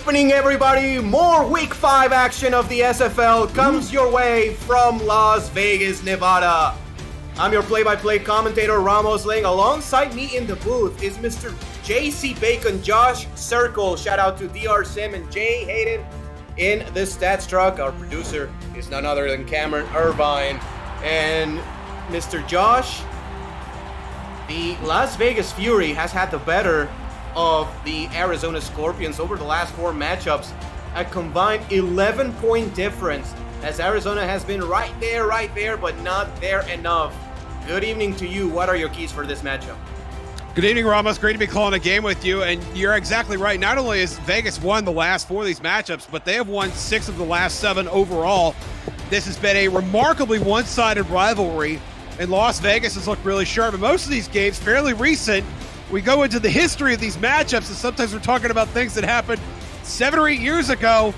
evening, everybody. More Week 5 action of the SFL comes your way from Las Vegas, Nevada. I'm your play-by-play commentator, Ramos Ling. Alongside me in the booth is Mr. JC Bacon, Josh Circle. Shout out to DR Sim and Jay Hayden in the stats truck. Our producer is none other than Cameron Irvine. And Mr. Josh, the Las Vegas Fury has had the better of the Arizona Scorpions over the last 4 matchups. A combined 11-point difference, as Arizona has been right there, but not there enough. Good evening to you. What are your keys for this matchup? Good evening, Ramos. Great to be calling a game with you. And you're exactly right. Not only has Vegas won the last 4 of these matchups, but they have won 6 of the last 7 overall. This has been a remarkably one-sided rivalry, and Las Vegas has looked really sharp. And most of these games, fairly recent, we go into the history of these matchups, and sometimes we're talking about things that happened 7 or 8 years ago.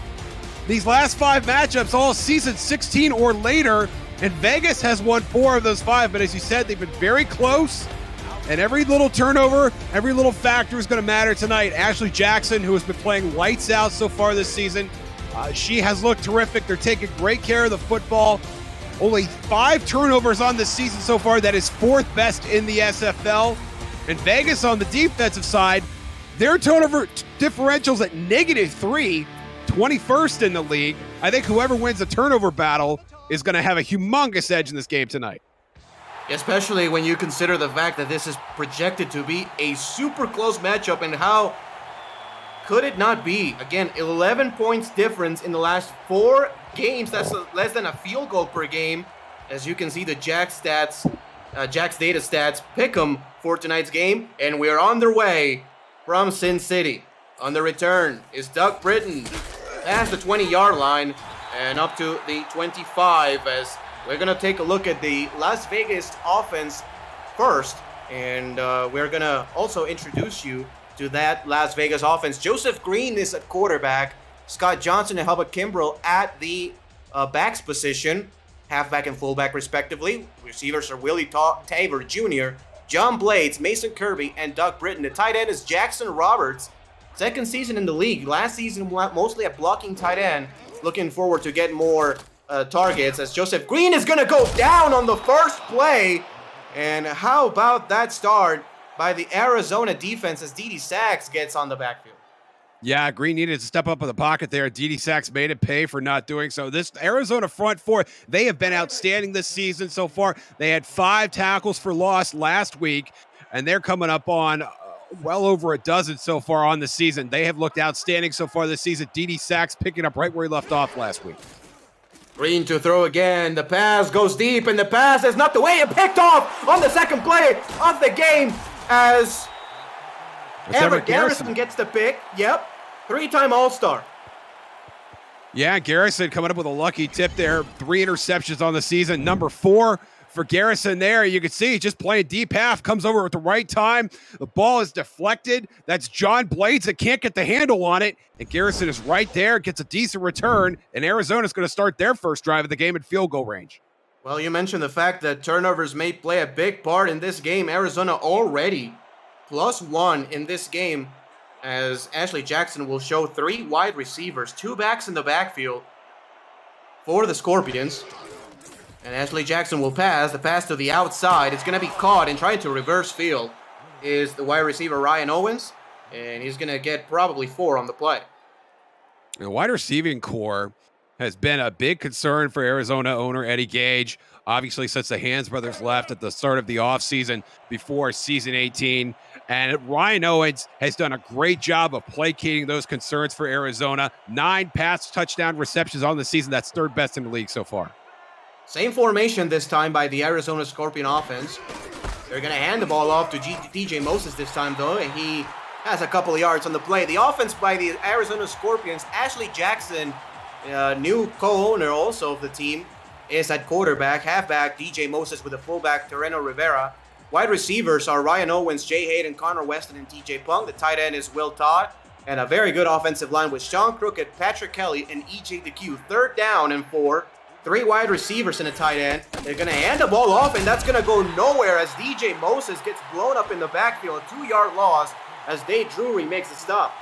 These last 5 matchups, all season 16 or later, and Vegas has won 4 of those 5. But as you said, they've been very close, and every little turnover, every little factor is going to matter tonight. Ashley Jackson, who has been playing lights out so far this season, she has looked terrific. They're taking great care of the football. Only 5 turnovers on this season so far. That is 4th best in the SFL. And Vegas on the defensive side, their turnover differential's at -3, 21st in the league. I think whoever wins the turnover battle is going to have a humongous edge in this game tonight. Especially when you consider the fact that this is projected to be a super close matchup, and how could it not be? Again, 11 points difference in the last 4 games. That's less than a field goal per game. As you can see, the Jack's data stats pick 'em for tonight's game, and we're on their way from Sin City. On the return is Doug Britton past the 20-yard line and up to the 25, as we're going to take a look at the Las Vegas offense first, and we're going to also introduce you to that Las Vegas offense. Joseph Green is at quarterback, Scott Johnson and Hubba Kimbrell at the backs position, halfback and fullback respectively. Receivers are Willie Tabor Jr., John Blades, Mason Kirby, and Doug Britton. The tight end is Jackson Roberts. 2nd season in the league. Last season, mostly a blocking tight end. Looking forward to get more targets, as Joseph Green is going to go down on the first play. And how about that start by the Arizona defense as D.D. Sachs gets on the backfield? Yeah, Green needed to step up in the pocket there. D.D. Sachs made it pay for not doing so. This Arizona front 4, they have been outstanding this season so far. They had 5 tackles for loss last week, and they're coming up on well over a dozen so far on the season. They have looked outstanding so far this season. D.D. Sachs picking up right where he left off last week. Green to throw again. The pass goes deep, and the pass is knocked away and picked off on the second play of the game as Everett Garrison gets the pick. Yep. 3-time All-Star. Yeah, Garrison coming up with a lucky tip there. 3 interceptions on the season. Number 4 for Garrison there. You can see just playing deep half. Comes over at the right time. The ball is deflected. That's John Blades that can't get the handle on it. And Garrison is right there. Gets a decent return. And Arizona's going to start their first drive of the game at field goal range. Well, you mentioned the fact that turnovers may play a big part in this game. Arizona already +1 in this game, as Ashley Jackson will show 3 wide receivers, 2 backs in the backfield for the Scorpions. And Ashley Jackson will pass. The pass to the outside. It's going to be caught, and trying to reverse field is the wide receiver Ryan Owens, and he's going to get probably 4 on the play. The wide receiving core has been a big concern for Arizona owner Eddie Gage, obviously since the Hands brothers left at the start of the offseason before season 18. And Ryan Owens has done a great job of placating those concerns for Arizona. 9 pass touchdown receptions on the season. That's 3rd best in the league so far. Same formation this time by the Arizona Scorpion offense. They're going to hand the ball off to DJ Moses this time, though, and he has a couple of yards on the play. The offense by the Arizona Scorpions, Ashley Jackson, new co-owner also of the team, is at quarterback. Halfback, DJ Moses with the fullback, Terreno Rivera. Wide receivers are Ryan Owens, Jay Hayden, Connor Weston, and TJ Punk. The tight end is Will Todd. And a very good offensive line with Sean Crooked, Patrick Kelly, and EJ DeQ. 3rd down and 4. 3 wide receivers and a tight end. They're going to hand the ball off, and that's going to go nowhere as DJ Moses gets blown up in the backfield. A 2-yard loss as Dave Drury makes a stop.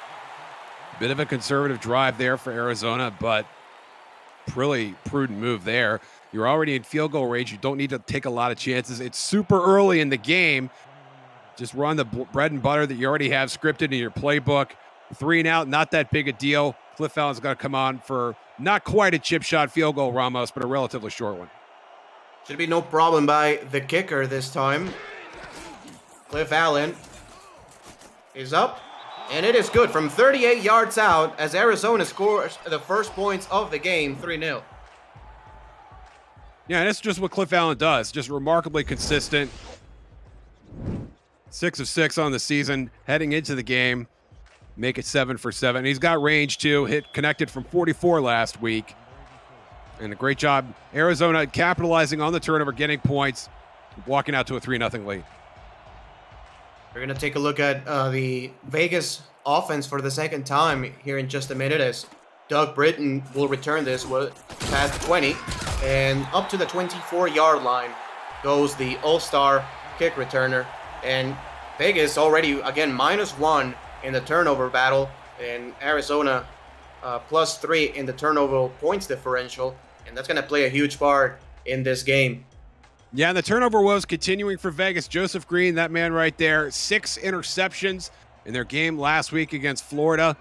Bit of a conservative drive there for Arizona, but really prudent move there. You're already in field goal range. You don't need to take a lot of chances. It's super early in the game. Just run the bread and butter that you already have scripted in your playbook. 3 and out, not that big a deal. Cliff Allen's going to come on for not quite a chip shot field goal, Ramos, but a relatively short one. Should be no problem by the kicker this time. Cliff Allen is up, and it is good from 38 yards out as Arizona scores the first points of the game, 3-0. Yeah, and that's just what Cliff Allen does. Just remarkably consistent. 6 of 6 on the season, heading into the game. Make it 7 for 7. He's got range too. Connected from 44 last week. And a great job. Arizona capitalizing on the turnover, getting points, walking out to a 3-0 lead. We're going to take a look at the Vegas offense for the second time here in just a minute as Doug Britton will return this past the 20. And up to the 24-yard line goes the all-star kick returner. And Vegas already, again, -1 in the turnover battle. And Arizona +3 in the turnover points differential. And that's going to play a huge part in this game. Yeah, and the turnover woes continuing for Vegas. Joseph Green, that man right there, 6 interceptions in their game last week against Florida.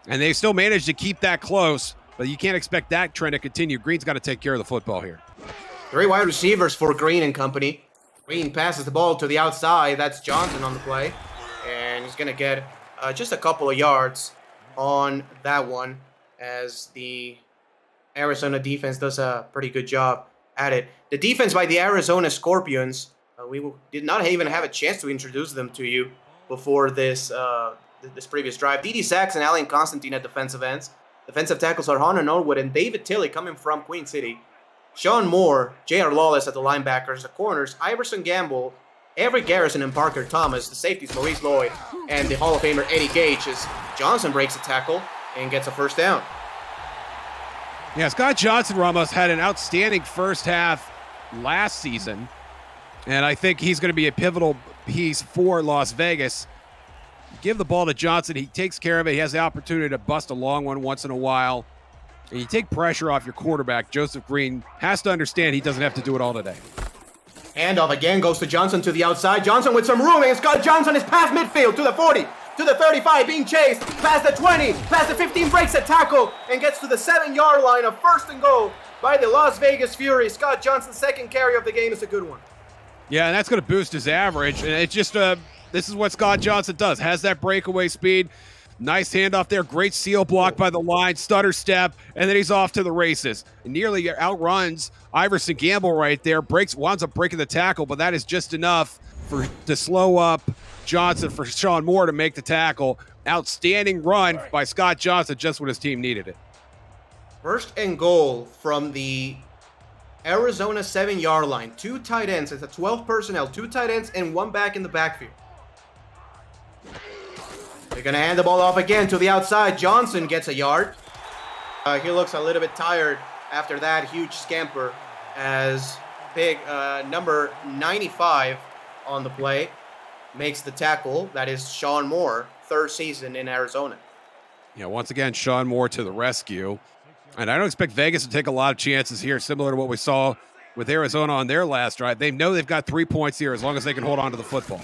And they still managed to keep that close, but you can't expect that trend to continue. Green's got to take care of the football here. 3 wide receivers for Green and company. Green passes the ball to the outside. That's Johnson on the play. And he's going to get just a couple of yards on that one as the Arizona defense does a pretty good job at it. The defense by the Arizona Scorpions, we did not even have a chance to introduce them to you before this this previous drive. D.D. Sachs and Allen Constantine at defensive ends. Defensive tackles are Hunter Norwood and David Tilley coming from Queen City. Sean Moore, J.R. Lawless at the linebackers, the corners, Iverson Gamble, Everett Garrison and Parker Thomas, the safeties Maurice Lloyd, and the Hall of Famer Eddie Gage as Johnson breaks a tackle and gets a first down. Yeah, Scott Johnson, Ramos, had an outstanding first half last season, and I think he's going to be a pivotal piece for Las Vegas. Give the ball to Johnson. He takes care of it. He has the opportunity to bust a long one once in a while. And you take pressure off your quarterback. Joseph Green has to understand he doesn't have to do it all today. Handoff again goes to Johnson to the outside. Johnson with some room, and Scott Johnson is past midfield to the 40, to the 35, being chased, past the 20, past the 15, breaks a tackle, and gets to the 7-yard line of 1st and goal by the Las Vegas Fury. Scott Johnson's second carry of the game is a good one. Yeah, and that's going to boost his average. And it's just, this is what Scott Johnson does. Has that breakaway speed. Nice handoff there. Great seal block by the line. Stutter step. And then he's off to the races. Nearly outruns Iverson Gamble right there. Winds up breaking the tackle, but that is just enough to slow up Johnson for Sean Moore to make the tackle. Outstanding run by Scott Johnson just when his team needed it. 1st and goal from the Arizona 7-yard line. 2 tight ends. It's a 12 personnel. 2 tight ends and 1 back in the backfield. They're going to hand the ball off again to the outside. Johnson gets a yard. He looks a little bit tired after that huge scamper as big number 95 on the play makes the tackle. That is Sean Moore, 3rd season in Arizona. Yeah, once again, Sean Moore to the rescue. And I don't expect Vegas to take a lot of chances here, similar to what we saw with Arizona on their last drive. They know they've got 3 points here as long as they can hold on to the football.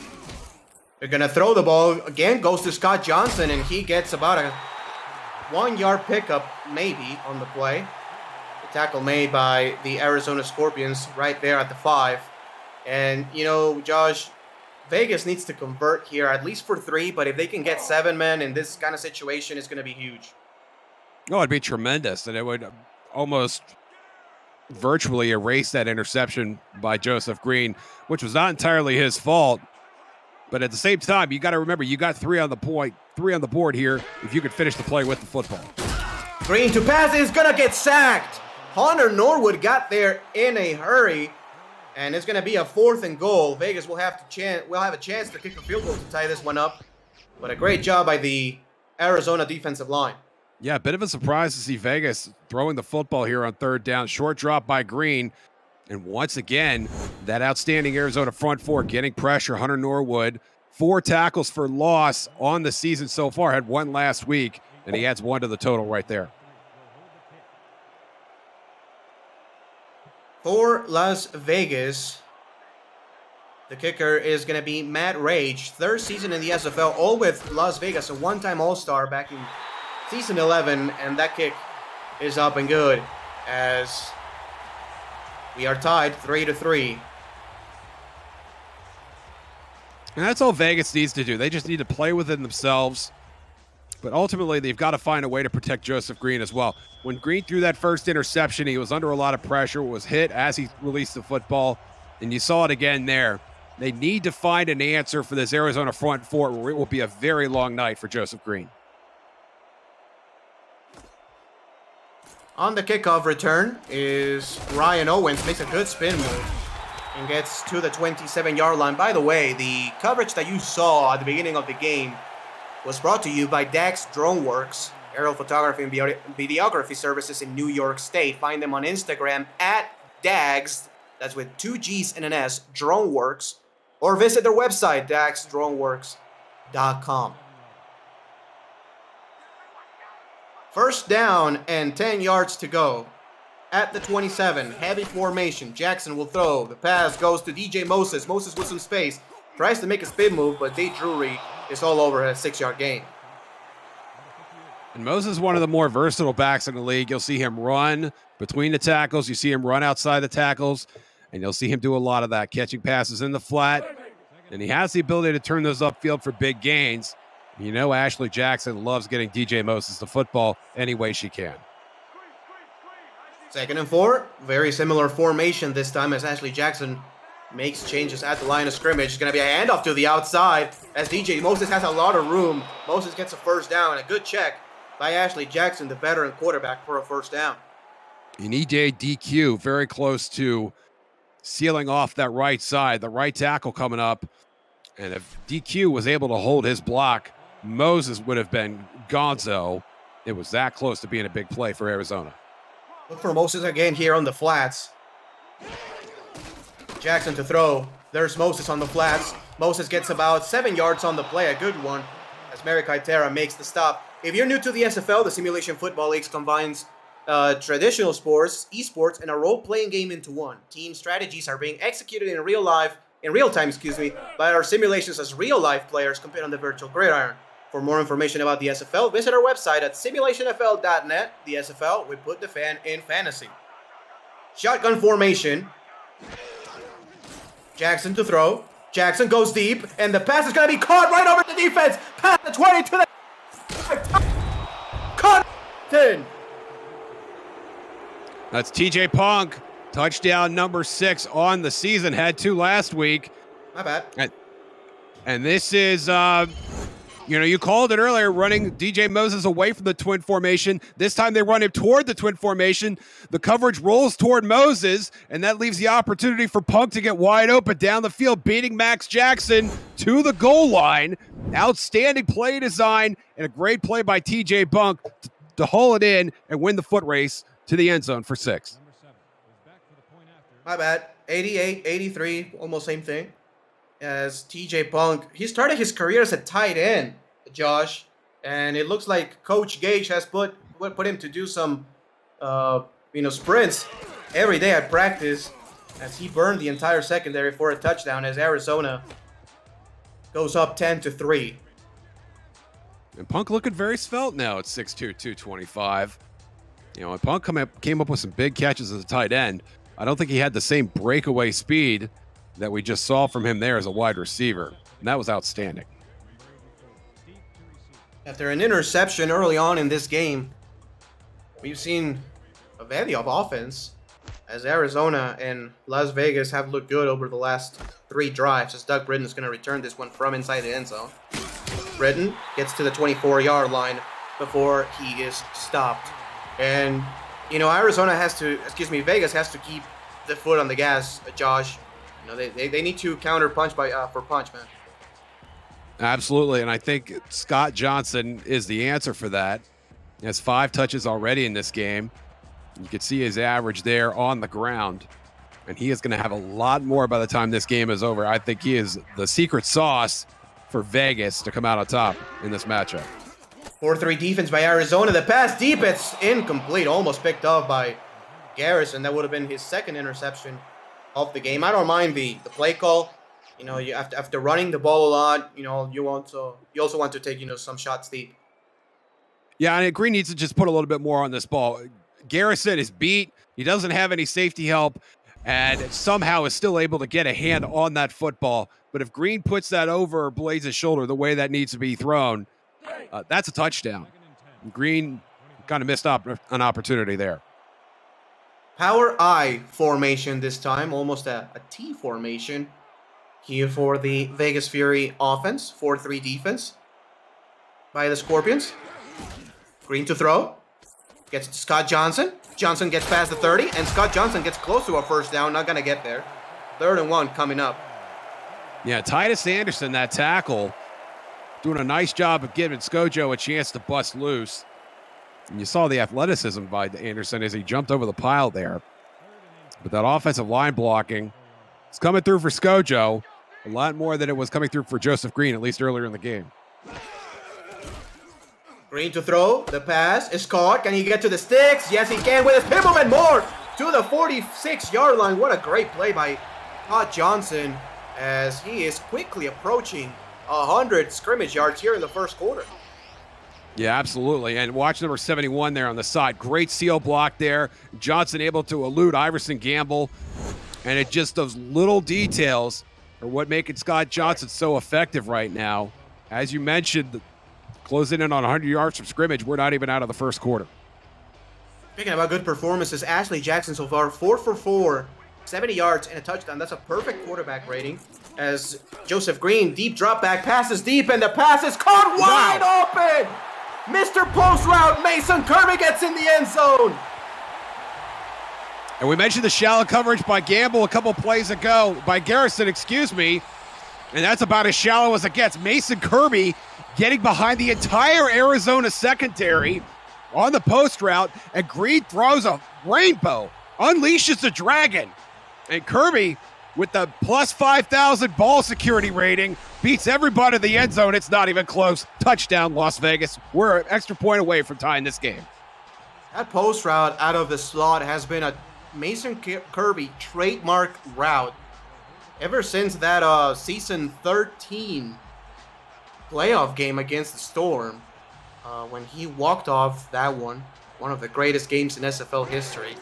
They're going to throw the ball. Again, goes to Scott Johnson, and he gets about a 1-yard pickup, maybe, on the play. The tackle made by the Arizona Scorpions right there at the 5. And, you know, Josh, Vegas needs to convert here, at least for 3, but if they can get 7 men in this kind of situation, it's going to be huge. Oh, it'd be tremendous, and it would almost virtually erase that interception by Joseph Green, which was not entirely his fault. But at the same time, you got to remember, you got 3 on the board here if you could finish the play with the football. Green to pass is going to get sacked. Hunter Norwood got there in a hurry, and it's going to be a 4th and goal. Vegas will have a chance to kick a field goal to tie this one up. But a great job by the Arizona defensive line. Yeah, a bit of a surprise to see Vegas throwing the football here on 3rd down. Short drop by Green. And once again, that outstanding Arizona front 4 getting pressure. Hunter Norwood, 4 tackles for loss on the season so far. Had 1 last week. and he adds 1 to the total right there. For Las Vegas, the kicker is going to be Matt Rage. 3rd season in the SFL, all with Las Vegas, a one-time All-Star back in season 11, and that kick is up and good as we are tied 3-3. And that's all Vegas needs to do. They just need to play within themselves. But ultimately, they've got to find a way to protect Joseph Green as well. When Green threw that first interception, he was under a lot of pressure, was hit as he released the football, and you saw it again there. They need to find an answer for this Arizona front four, where it will be a very long night for Joseph Green. On the kickoff return is Ryan Owens, makes a good spin move and gets to the 27-yard line. By the way, the coverage that you saw at the beginning of the game was brought to you by Dax DroneWorks, aerial photography and videography services in New York State. Find them on Instagram at Dags, that's with 2 G's and an S, DroneWorks, or visit their website, daxdroneworks.com. First down and 10 yards to go. At the 27, heavy formation. Jackson will throw. The pass goes to DJ Moses. Moses with some space. Tries to make a spin move, but Dave Drury is all over a 6-yard gain. And Moses is one of the more versatile backs in the league. You'll see him run between the tackles. You see him run outside the tackles. And you'll see him do a lot of that, catching passes in the flat. And he has the ability to turn those upfield for big gains. You know Ashley Jackson loves getting DJ Moses the football any way she can. 2nd and 4. Very similar formation this time as Ashley Jackson makes changes at the line of scrimmage. It's going to be a handoff to the outside as DJ Moses has a lot of room. Moses gets a first down. A good check by Ashley Jackson, the veteran quarterback, for a first down. And EJ DQ very close to sealing off that right side, the right tackle coming up. And if DQ was able to hold his block, Moses would have been gonzo. It was that close to being a big play for Arizona. Look for Moses again here on the flats. Jackson to throw. There's Moses on the flats. Moses gets about 7 yards on the play, a good one, as Mary Kaitera makes the stop. If you're new to the SFL, the Simulation Football League combines traditional sports, esports, and a role-playing game into one. Team strategies are being executed in real time, by our simulations as real-life players compete on the virtual gridiron. For more information about the SFL, visit our website at simulationfl.net. The SFL, we put the fan in fantasy. Shotgun formation. Jackson to throw. Jackson goes deep, and the pass is going to be caught right over the defense. Past the 20 to the... Caught. 10. That's TJ Punk. Touchdown number 6 on the season. Had 2 last week. My bad. And this is... you called it earlier, running DJ Moses away from the twin formation. This time they run him toward the twin formation. The coverage rolls toward Moses, and that leaves the opportunity for Punk to get wide open down the field, beating Max Jackson to the goal line. Outstanding play design and a great play by TJ Punk to haul it in and win the foot race to the end zone for 6. My bad. 88, 83, almost same thing. As TJ Punk, he started his career as a tight end, Josh, and it looks like Coach Gage has put him to do some, sprints every day at practice, as he burned the entire secondary for a touchdown. As Arizona goes up 10-3. And Punk looking very svelte now at 6'2", 225. And Punk came up with some big catches as a tight end. I don't think he had the same breakaway speed that we just saw from him there as a wide receiver. And that was outstanding. After an interception early on in this game, we've seen a bevy of offense as Arizona and Las Vegas have looked good over the last 3 drives, as Doug Britton is going to return this one from inside the end zone. Britton gets to the 24-yard line before he is stopped. And, Vegas has to keep the foot on the gas, Josh. They need to counter punch for punch, man. Absolutely, and I think Scott Johnson is the answer for that. He has 5 touches already in this game. You can see his average there on the ground, and he is going to have a lot more by the time this game is over. I think he is the secret sauce for Vegas to come out on top in this matchup. 4-3 defense by Arizona. The pass deep, it's incomplete. Almost picked off by Garrison. That would have been his second interception of the game. I don't mind the play call. You know, you after running the ball a lot, you know, you also want to take, you know, some shots deep. Yeah, and Green needs to just put a little bit more on this ball. Garrison is beat. He doesn't have any safety help, and somehow is still able to get a hand on that football. But if Green puts that over Blaze's shoulder the way that needs to be thrown, that's a touchdown. Green kind of missed an opportunity there. Power I formation this time, almost a T formation here for the Vegas Fury offense. 4-3 defense by the Scorpions. Green to throw. Gets to Scott Johnson. Johnson gets past the 30, and Scott Johnson gets close to a first down. Not going to get there. 3rd and 1 coming up. Yeah, Titus Anderson, that tackle, doing a nice job of giving Skojo a chance to bust loose. And you saw the athleticism by Anderson as he jumped over the pile there. But that offensive line blocking is coming through for Skojo a lot more than it was coming through for Joseph Green, at least earlier in the game. Green to throw. The pass is caught. Can he get to the sticks? Yes, he can with his pivot and more to the 46-yard line. What a great play by Scott Johnson as he is quickly approaching 100 scrimmage yards here in the first quarter. Yeah, absolutely. And watch number 71 there on the side. Great seal block there. Johnson able to elude Iverson Gamble. And it just those little details are what making Scott Johnson so effective right now. As you mentioned, closing in on 100 yards from scrimmage. We're not even out of the first quarter. Speaking about good performances, Ashley Jackson so far 4 for 4, 70 yards and a touchdown. That's a perfect quarterback rating. As Joseph Green, deep drop back, passes deep, and the pass is caught wide open. Mr. Post Route, Mason Kirby gets in the end zone. And we mentioned the shallow coverage by Gamble a couple plays ago, by Garrison, excuse me. And that's about as shallow as it gets. Mason Kirby getting behind the entire Arizona secondary on the post route, and Green throws a rainbow, unleashes the dragon. And Kirby, with the plus 5,000 ball security rating, beats everybody in the end zone. It's not even close. Touchdown, Las Vegas. We're an extra point away from tying this game. That post route out of the slot has been a Mason Kirby trademark route ever since that season 13 playoff game against the Storm, when he walked off that one of the greatest games in SFL history.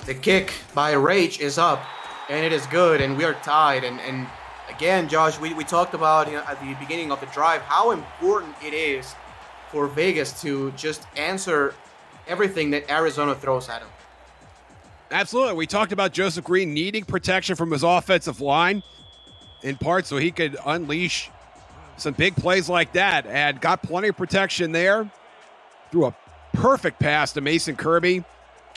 The kick by Rage is up, and it is good, and we are tied. And again, Josh, we talked about, you know, at the beginning of the drive how important it is for Vegas to just answer everything that Arizona throws at him. Absolutely. We talked about Joseph Green needing protection from his offensive line, in part so he could unleash some big plays like that, and got plenty of protection there. Threw a perfect pass to Mason Kirby,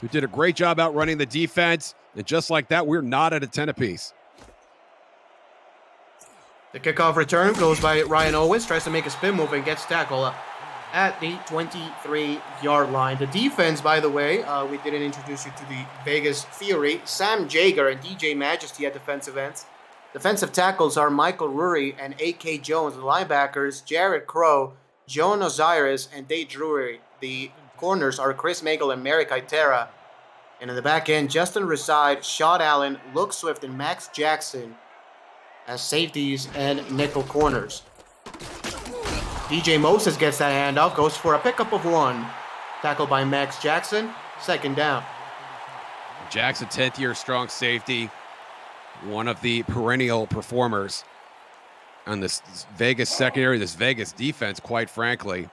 who did a great job out running the defense. And just like that, we're not at a 10 apiece. The kickoff return goes by Ryan Owens, tries to make a spin move and gets tackled at the 23-yard line. The defense, by the way, we didn't introduce you to the Vegas Fury. Sam Jager and DJ Majesty at defensive ends. Defensive tackles are Michael Rury and A.K. Jones. The linebackers, Jared Crow, Joan Osiris, and Dave Drury. The corners are Chris Magel and Merrick Itera. And in the back end, Justin Reside, Shad Allen, Luke Swift, and Max Jackson as safeties and nickel corners. DJ Moses gets that handoff, goes for a pickup of 1. Tackled by Max Jackson, 2nd down. Jackson, 10th-year strong safety, one of the perennial performers on this Vegas secondary, this Vegas defense, quite frankly.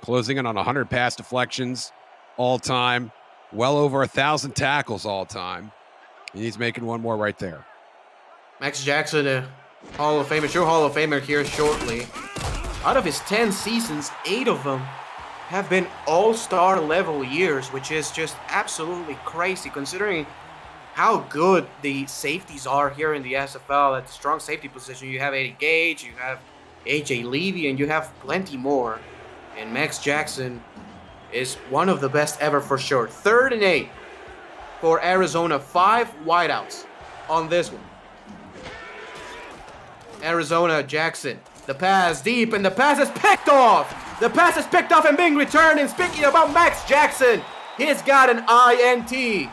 Closing in on 100 pass deflections all time, well over 1,000 tackles all time. And he's making one more right there. Max Jackson, a Hall of Famer, true Hall of Famer here shortly. Out of his 10 seasons, 8 of them have been all-star level years, which is just absolutely crazy considering how good the safeties are here in the SFL. At the strong safety position, you have Eddie Gage, you have AJ Levy, and you have plenty more. And Max Jackson is one of the best ever for sure. 3rd and 8 for Arizona. 5 wideouts on this one. Arizona, Jackson. The pass deep, and the pass is picked off The pass is picked off and being returned. And speaking about Max Jackson, he's got an INT.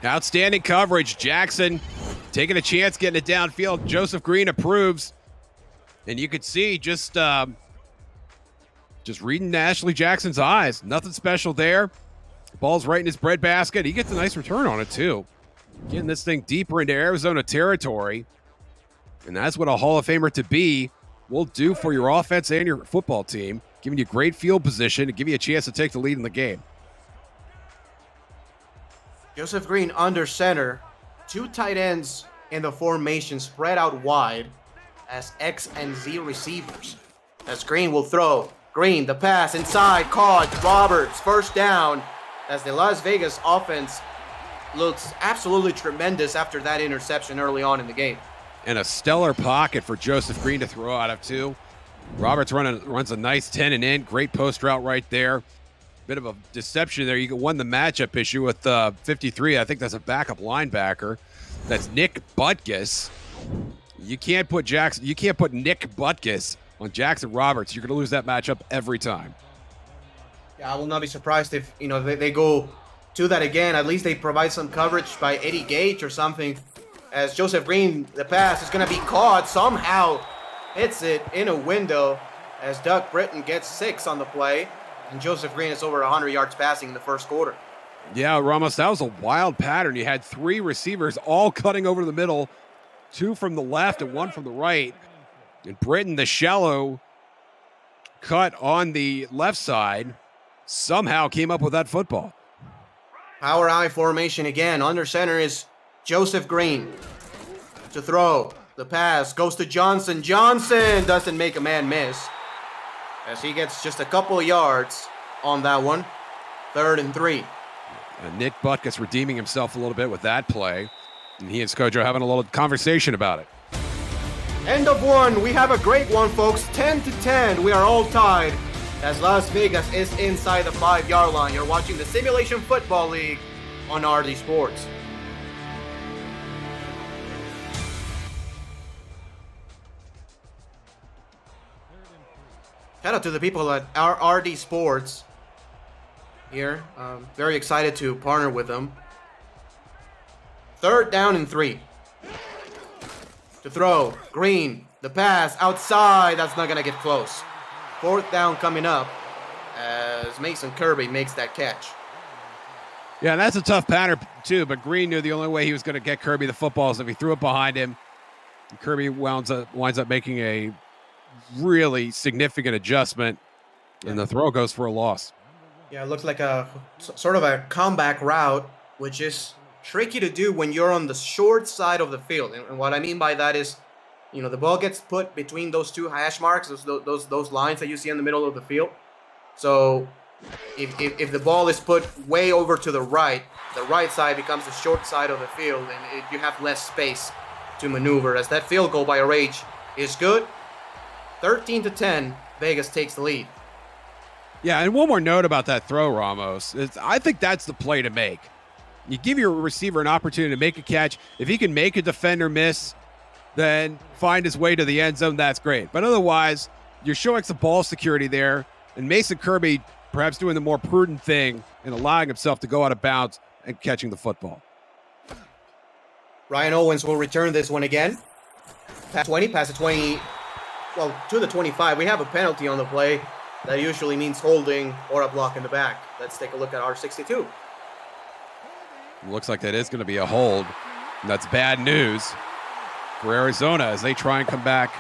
Outstanding coverage. Jackson taking a chance, getting it downfield. Joseph Green approves. And you could see just reading Ashley Jackson's eyes. Nothing special there. Ball's right in his breadbasket. He gets a nice return on it, too. Getting this thing deeper into Arizona territory. And that's what a Hall of Famer to be will do for your offense and your football team, giving you great field position to give you a chance to take the lead in the game. Joseph Green under center. 2 tight ends in the formation spread out wide as X and Z receivers. As Green will throw. Green, the pass inside, caught. Roberts, first down. As the Las Vegas offense looks absolutely tremendous after that interception early on in the game. And a stellar pocket for Joseph Green to throw out of, too. Roberts runs a nice 10 and in. Great post route right there. Bit of a deception there. You won the matchup issue with 53. I think that's a backup linebacker. That's Nick Butkus. You can't put Nick Butkus on Jackson Roberts. You're going to lose that matchup every time. Yeah, I will not be surprised if they go to that again. At least they provide some coverage by Eddie Gage or something. As Joseph Green, the pass is going to be caught. Somehow hits it in a window as Doug Britton gets 6 on the play. And Joseph Green is over 100 yards passing in the first quarter. Yeah, Ramos, that was a wild pattern. You had 3 receivers all cutting over the middle, 2 from the left and 1 from the right. And Britton, the shallow cut on the left side, somehow came up with that football. Power I formation again. Under center is Joseph Green to throw. The pass goes to Johnson. Johnson doesn't make a man miss as he gets just a couple of yards on that one. 3rd and 3. And Nick Butkus redeeming himself a little bit with that play. And he and Skojo having a little conversation about it. End of 1. We have a great one, folks. 10-10. We are all tied as Las Vegas is inside the 5-yard line. You're watching the Simulation Football League on RD Sports. Shout out to the people at our RD Sports here. Very excited to partner with them. 3rd down and 3. To throw. Green. The pass outside. That's not going to get close. 4th down coming up as Mason Kirby makes that catch. Yeah, that's a tough pattern too, but Green knew the only way he was going to get Kirby the football is if he threw it behind him. And Kirby winds up making a really significant adjustment, and the throw goes for a loss. Yeah, it looks like a sort of a comeback route, which is tricky to do when you're on the short side of the field. And what I mean by that is, the ball gets put between those 2 hash marks, those lines that you see in the middle of the field. So if the ball is put way over to the right side becomes the short side of the field, and you have less space to maneuver. As that field goal by Rage is good. 13-10, Vegas takes the lead. Yeah, and one more note about that throw, Ramos. I think that's the play to make. You give your receiver an opportunity to make a catch. If he can make a defender miss, then find his way to the end zone, that's great. But otherwise, you're showing some ball security there, and Mason Kirby perhaps doing the more prudent thing and allowing himself to go out of bounds and catching the football. Ryan Owens will return this one again. Pass 20, pass to 20. Well, to the 25. We have a penalty on the play. That usually means holding or a block in the back. Let's take a look at R62. Looks like that is going to be a hold. And that's bad news for Arizona as they try and come back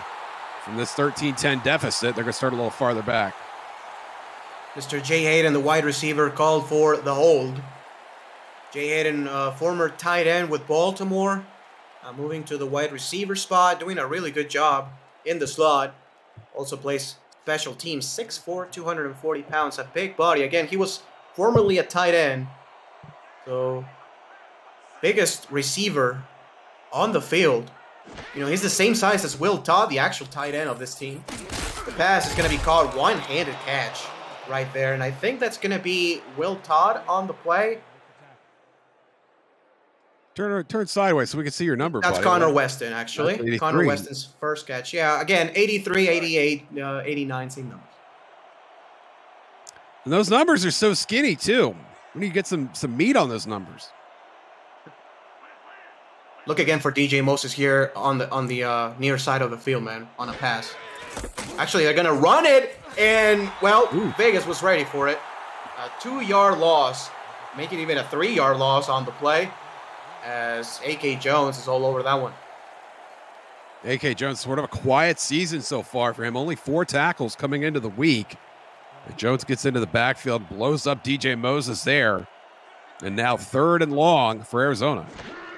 from this 13-10 deficit. They're going to start a little farther back. Mr. Jay Hayden, the wide receiver, called for the hold. Jay Hayden, former tight end with Baltimore, moving to the wide receiver spot, doing a really good job in the slot. Also plays special teams, 6'4", 240 pounds, a big body. Again, he was formerly a tight end. So, biggest receiver on the field. He's the same size as Will Todd, the actual tight end of this team. The pass is going to be caught, one-handed catch right there. And I think that's going to be Will Todd on the play. Turn sideways so we can see your number. That's buddy. Connor Weston, actually. That's Connor 83. Weston's first catch. Yeah, again, 83, 88, 89, same numbers. And those numbers are so skinny, too. We need to get some meat on those numbers. Look again for DJ Moses here on the near side of the field, man, on a pass. Actually, they're going to run it, and, well, Vegas was ready for it. A 2-yard loss, making even a 3-yard loss on the play, as A.K. Jones is all over that one. A.K. Jones, sort of a quiet season so far for him. Only 4 tackles coming into the week. And Jones gets into the backfield, blows up DJ Moses there. And now 3rd and long for Arizona.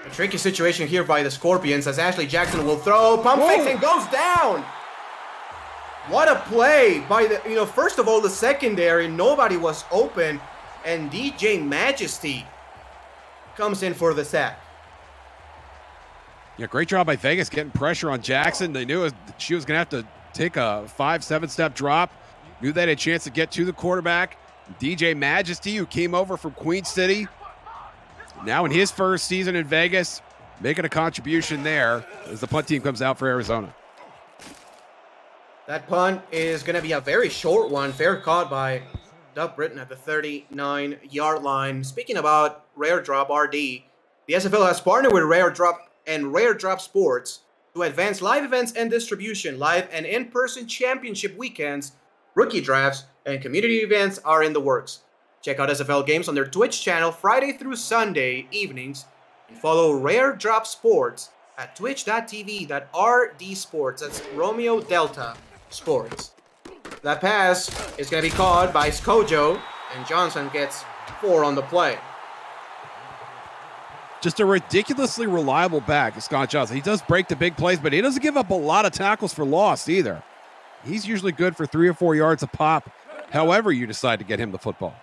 A tricky situation here by the Scorpions, as Ashley Jackson will throw, pump fakes, and goes down. What a play by the, first of all, the secondary, nobody was open, and DJ Majesty comes in for the sack. Yeah, great job by Vegas getting pressure on Jackson. They knew she was going to have to take a 5-7 step drop. Knew they had a chance to get to the quarterback. DJ Majesty, who came over from Queen City, now in his first season in Vegas, making a contribution there as the punt team comes out for Arizona. That punt is going to be a very short one. Fair caught by Doug Britton at the 39-yard line. Speaking about Rare Drop RD, the SFL has partnered with Rare Drop and Rare Drop Sports to advance live events and distribution. Live and in-person championship weekends, rookie drafts, and community events are in the works. Check out SFL games on their Twitch channel Friday through Sunday evenings, and follow Rare Drop Sports at twitch.tv/rdsports. That's Romeo Delta Sports. That pass is going to be caught by Skojo, and Johnson gets 4 on the play. Just a ridiculously reliable back, Scott Johnson. He does break the big plays, but he doesn't give up a lot of tackles for loss either. He's usually good for 3 or 4 yards a pop, however you decide to get him the football.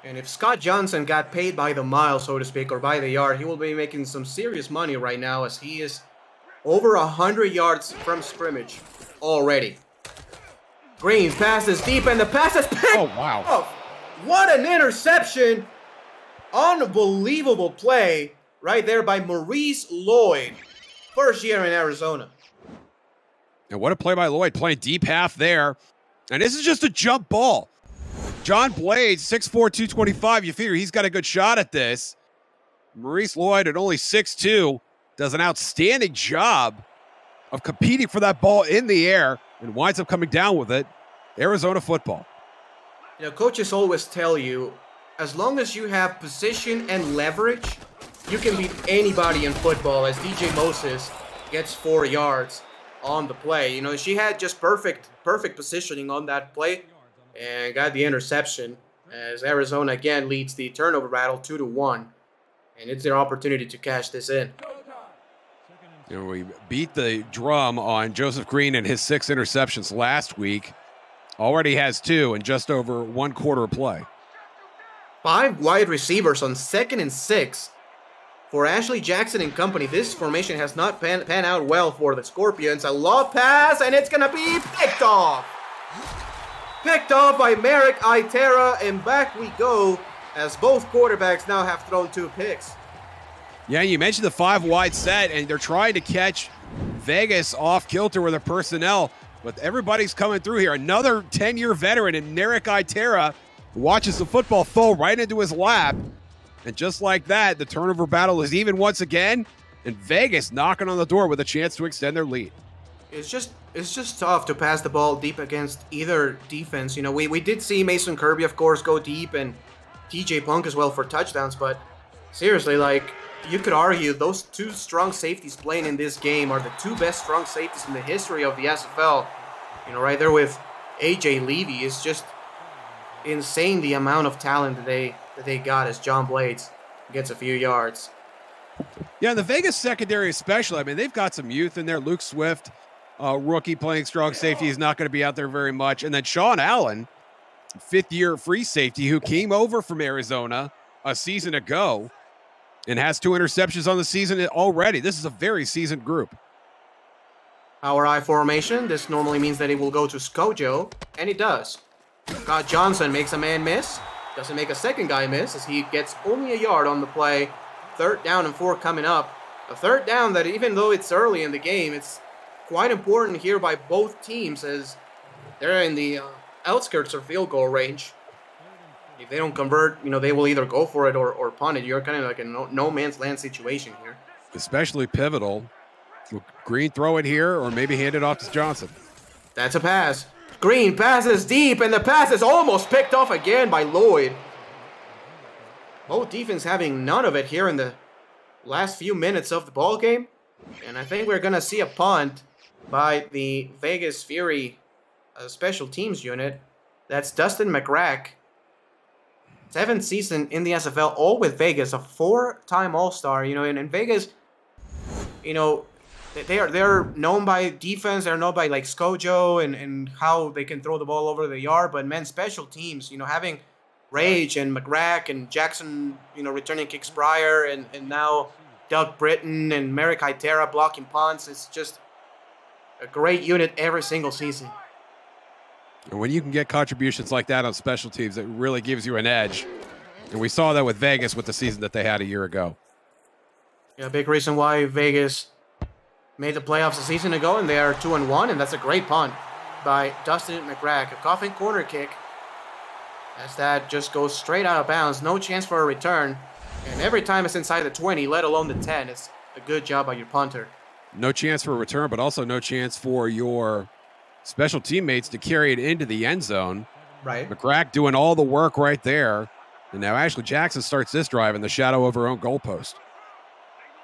And if Scott Johnson got paid by the mile, so to speak, or by the yard, he will be making some serious money right now, as he is over 100 yards from scrimmage already. Green passes deep, and the pass is picked up. What an interception. Unbelievable play right there by Maurice Lloyd. First year in Arizona. And what a play by Lloyd, playing deep half there. And this is just a jump ball. John Blades, 6'4", 225. You figure he's got a good shot at this. Maurice Lloyd at only 6'2", does an outstanding job of competing for that ball in the air and winds up coming down with it. Arizona football. Coaches always tell you, as long as you have position and leverage, you can beat anybody in football, as DJ Moses gets 4 yards on the play. She had just perfect positioning on that play and got the interception, as Arizona again leads the turnover battle 2-1, and it's their opportunity to cash this in. We beat the drum on Joseph Green and his 6 interceptions last week. Already has 2 in just over 1 quarter of play. 5 wide receivers on 2nd and 6 for Ashley Jackson and company. This formation has not pan out well for the Scorpions. A low pass, and it's going to be picked off. Picked off by Merrick Itera, and back we go, as both quarterbacks now have thrown 2 picks. Yeah, you mentioned the 5 wide set, and they're trying to catch Vegas off kilter with their personnel, but everybody's coming through here. Another 10-year veteran in Merrick Itera watches the football fall right into his lap, and just like that, the turnover battle is even once again, and Vegas knocking on the door with a chance to extend their lead. It's just tough to pass the ball deep against either defense. We did see Mason Kirby, of course, go deep, and TJ Punk as well for touchdowns, but seriously, you could argue those 2 strong safeties playing in this game are the 2 best strong safeties in the history of the SFL. Right there with AJ Levy. Is just insane the amount of talent that they got, as John Blades gets a few yards. Yeah, the Vegas secondary especially, they've got some youth in there. Luke Swift, rookie playing strong safety, is not going to be out there very much. And then Sean Allen, 5th-year free safety, who came over from Arizona a season ago and has 2 interceptions on the season already. This is a very seasoned group. Our I formation. This normally means that it will go to Skojo, and it does. Scott Johnson makes a man miss. Doesn't make a second guy miss, as he gets only a yard on the play. 3rd down and 4 coming up. A 3rd down that, even though it's early in the game, it's quite important here by both teams, as they're in the outskirts of field goal range. If they don't convert, they will either go for it or punt it. You're kind of like a no man's land situation here. Especially pivotal. Will Green throw it here or maybe hand it off to Johnson? That's a pass. Green passes deep, and the pass is almost picked off again by Lloyd. Both defense having none of it here in the last few minutes of the ball game. And I think we're going to see a punt by the Vegas Fury special teams unit. That's Dustin McGrack. 7th season in the SFL, all with Vegas, a 4-time All-Star. And in Vegas, they're known by defense. They're known by like Skojo and how they can throw the ball over the yard. But man, special teams, having Rage and McGrack and Jackson, returning kicks prior, and now Doug Britton and Merrick Hytera blocking punts. It's just a great unit every single season. And when you can get contributions like that on special teams, it really gives you an edge. And we saw that with Vegas with the season that they had a year ago. Yeah, big reason why Vegas made the playoffs a season ago, and they are 2-1, and that's a great punt by Dustin McGrack. A coffin corner kick, as that just goes straight out of bounds. No chance for a return. And every time it's inside the 20, let alone the 10, it's a good job by your punter. No chance for a return, but also no chance for your special teammates to carry it into the end zone. Right. McGrack doing all the work right there. And now Ashley Jackson starts this drive in the shadow of her own goalpost.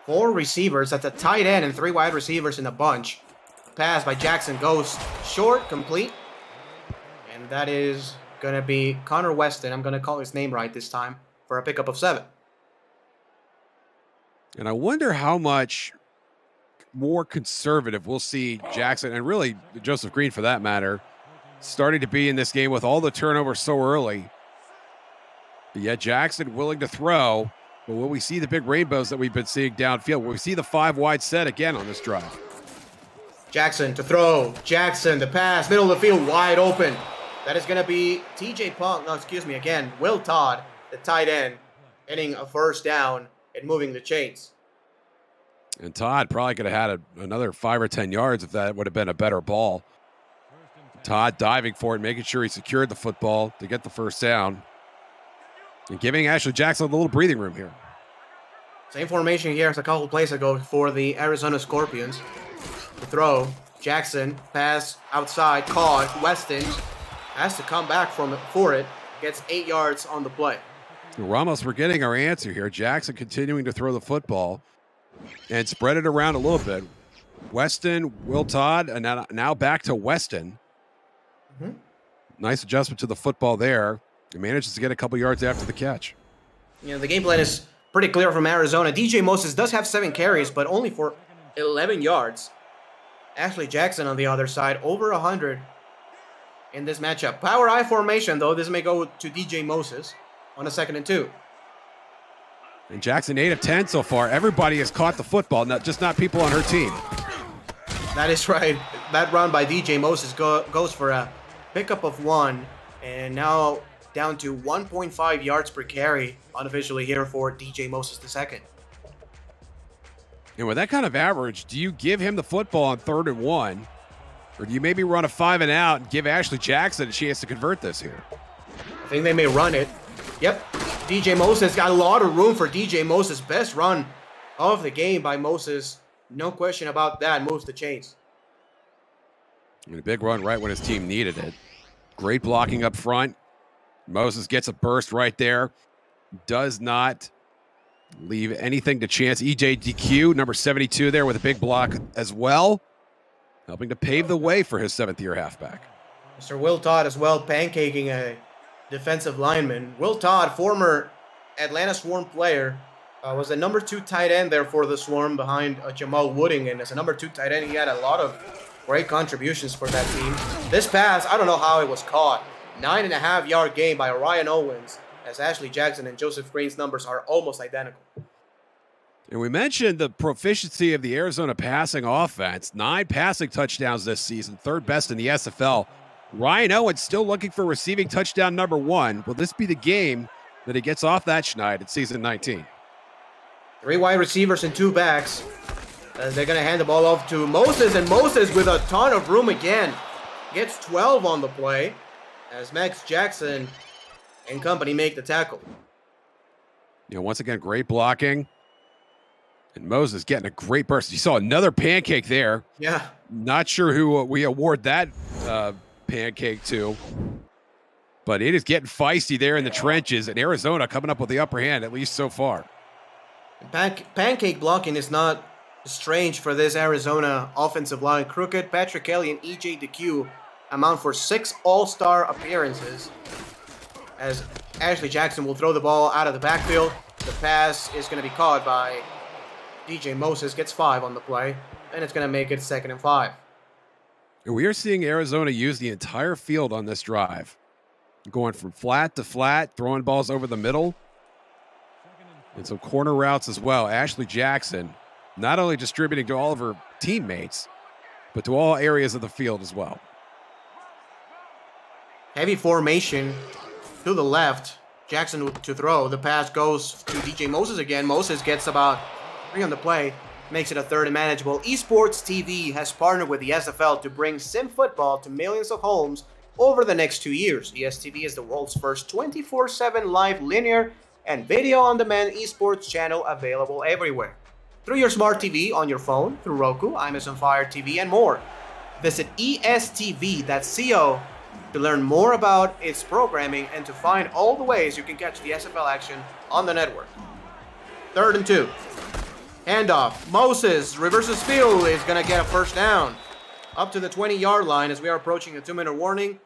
4 receivers. That's a tight end and 3 wide receivers in a bunch. Pass by Jackson goes short, complete. And that is going to be Connor Weston. I'm going to call his name right this time for a pickup of 7. And I wonder how much more conservative we'll see Jackson, and really Joseph Green for that matter, starting to be in this game with all the turnovers so early. But yet Jackson willing to throw. But will we see the big rainbows that we've been seeing downfield? Will we see the 5 wide set again on this drive? Jackson to throw. Jackson, the pass, middle of the field, wide open. That is going to be Will Todd, the tight end, getting a 1st down and moving the chains. And Todd probably could have had another 5 or 10 yards if that would have been a better ball. Todd diving for it, making sure he secured the football to get the 1st down. And giving Ashley Jackson a little breathing room here. Same formation here as a couple plays ago for the Arizona Scorpions. The throw. Jackson, pass outside, caught. Weston has to come back for it. Gets 8 yards on the play. Ramos, we're getting our answer here. Jackson continuing to throw the football and spread it around a little bit. Weston, Will Todd, and now back to Weston. Mm-hmm. Nice adjustment to the football there. He manages to get a couple yards after the catch. The game plan is pretty clear from Arizona. DJ Moses does have 7 carries, but only for 11 yards. Ashley Jackson on the other side, over 100 in this matchup. Power I formation, though. This may go to DJ Moses on a 2nd and 2. And Jackson 8 of 10 so far. Everybody has caught the football, not people on her team. That is right. That run by DJ Moses goes for a pickup of 1. And now down to 1.5 yards per carry unofficially here for DJ Moses II. And with that kind of average, do you give him the football on 3rd and 1? Or do you maybe run a 5 and out and give Ashley Jackson a chance to convert this here? I think they may run it. Yep. DJ Moses got a lot of room for DJ Moses. Best run of the game by Moses. No question about that. Moves the chains. And a big run right when his team needed it. Great blocking up front. Moses gets a burst right there. Does not leave anything to chance. EJDQ, number 72 there with a big block as well. Helping to pave the way for his 7th-year halfback. Mr. Will Todd as well, pancaking a defensive lineman. Will Todd, former Atlanta Swarm player, was the number 2 tight end there for the Swarm behind Jamal Wooding. And as a number 2 tight end, he had a lot of great contributions for that team. This pass, I don't know how it was caught. 9.5-yard gain by Ryan Owens, as Ashley Jackson and Joseph Green's numbers are almost identical. And we mentioned the proficiency of the Arizona passing offense. 9 passing touchdowns this season, 3rd best in the SFL. Ryan Owens still looking for receiving touchdown number 1. Will this be the game that he gets off that schneid in season 19? Three wide receivers and two backs. As they're going to hand the ball off to Moses, and Moses with a ton of room again. Gets 12 on the play as Max Jackson and company make the tackle. Once again, great blocking. And Moses getting a great burst. You saw another pancake there. Yeah. Not sure who we award that pancake to. But it is getting feisty there in the trenches. And Arizona coming up with the upper hand, at least so far. Pancake blocking is not strange for this Arizona offensive line. Crooked, Patrick Kelly, and E.J. DeQ amount for 6 all-star appearances. As Ashley Jackson will throw the ball out of the backfield. The pass is going to be caught by DJ Moses, gets 5 on the play, and it's going to make it 2nd and 5. We are seeing Arizona use the entire field on this drive. Going from flat to flat, throwing balls over the middle. And some corner routes as well. Ashley Jackson not only distributing to all of her teammates, but to all areas of the field as well. Heavy formation to the left. Jackson to throw. The pass goes to DJ Moses again. Moses gets about 3 on the play. Makes it a 3rd and manageable. Esports TV has partnered with the SFL to bring sim football to millions of homes over the next 2 years. ESTV is the world's first 24/7 live linear and video on demand esports channel available everywhere. Through your smart TV, on your phone, through Roku, Amazon Fire TV, and more. Visit estv.co to learn more about its programming and to find all the ways you can catch the SFL action on the network. 3rd and 2. Handoff. Moses reverses field, is going to get a first down. Up to the 20-yard line as we are approaching a 2-minute warning.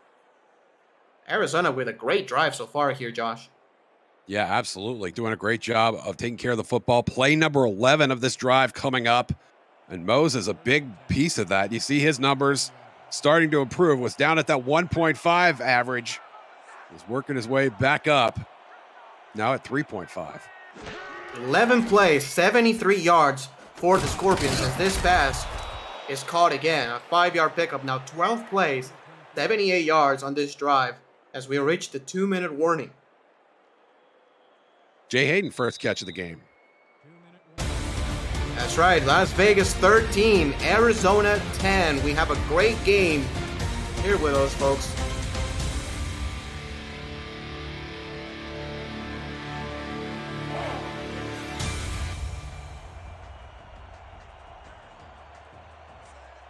Arizona with a great drive so far here, Josh. Yeah, absolutely. Doing a great job of taking care of the football. Play number 11 of this drive coming up. And Moses, a big piece of that. You see his numbers starting to improve. Was down at that 1.5 average. He's working his way back up. Now at 3.5. 11 plays, 73 yards for the Scorpions as this pass is caught again. A 5-yard pickup. Now 12 plays, 78 yards on this drive as we reach the 2-minute warning. Jay Hayden, first catch of the game. That's right. Las Vegas 13, Arizona 10. We have a great game here with us, folks.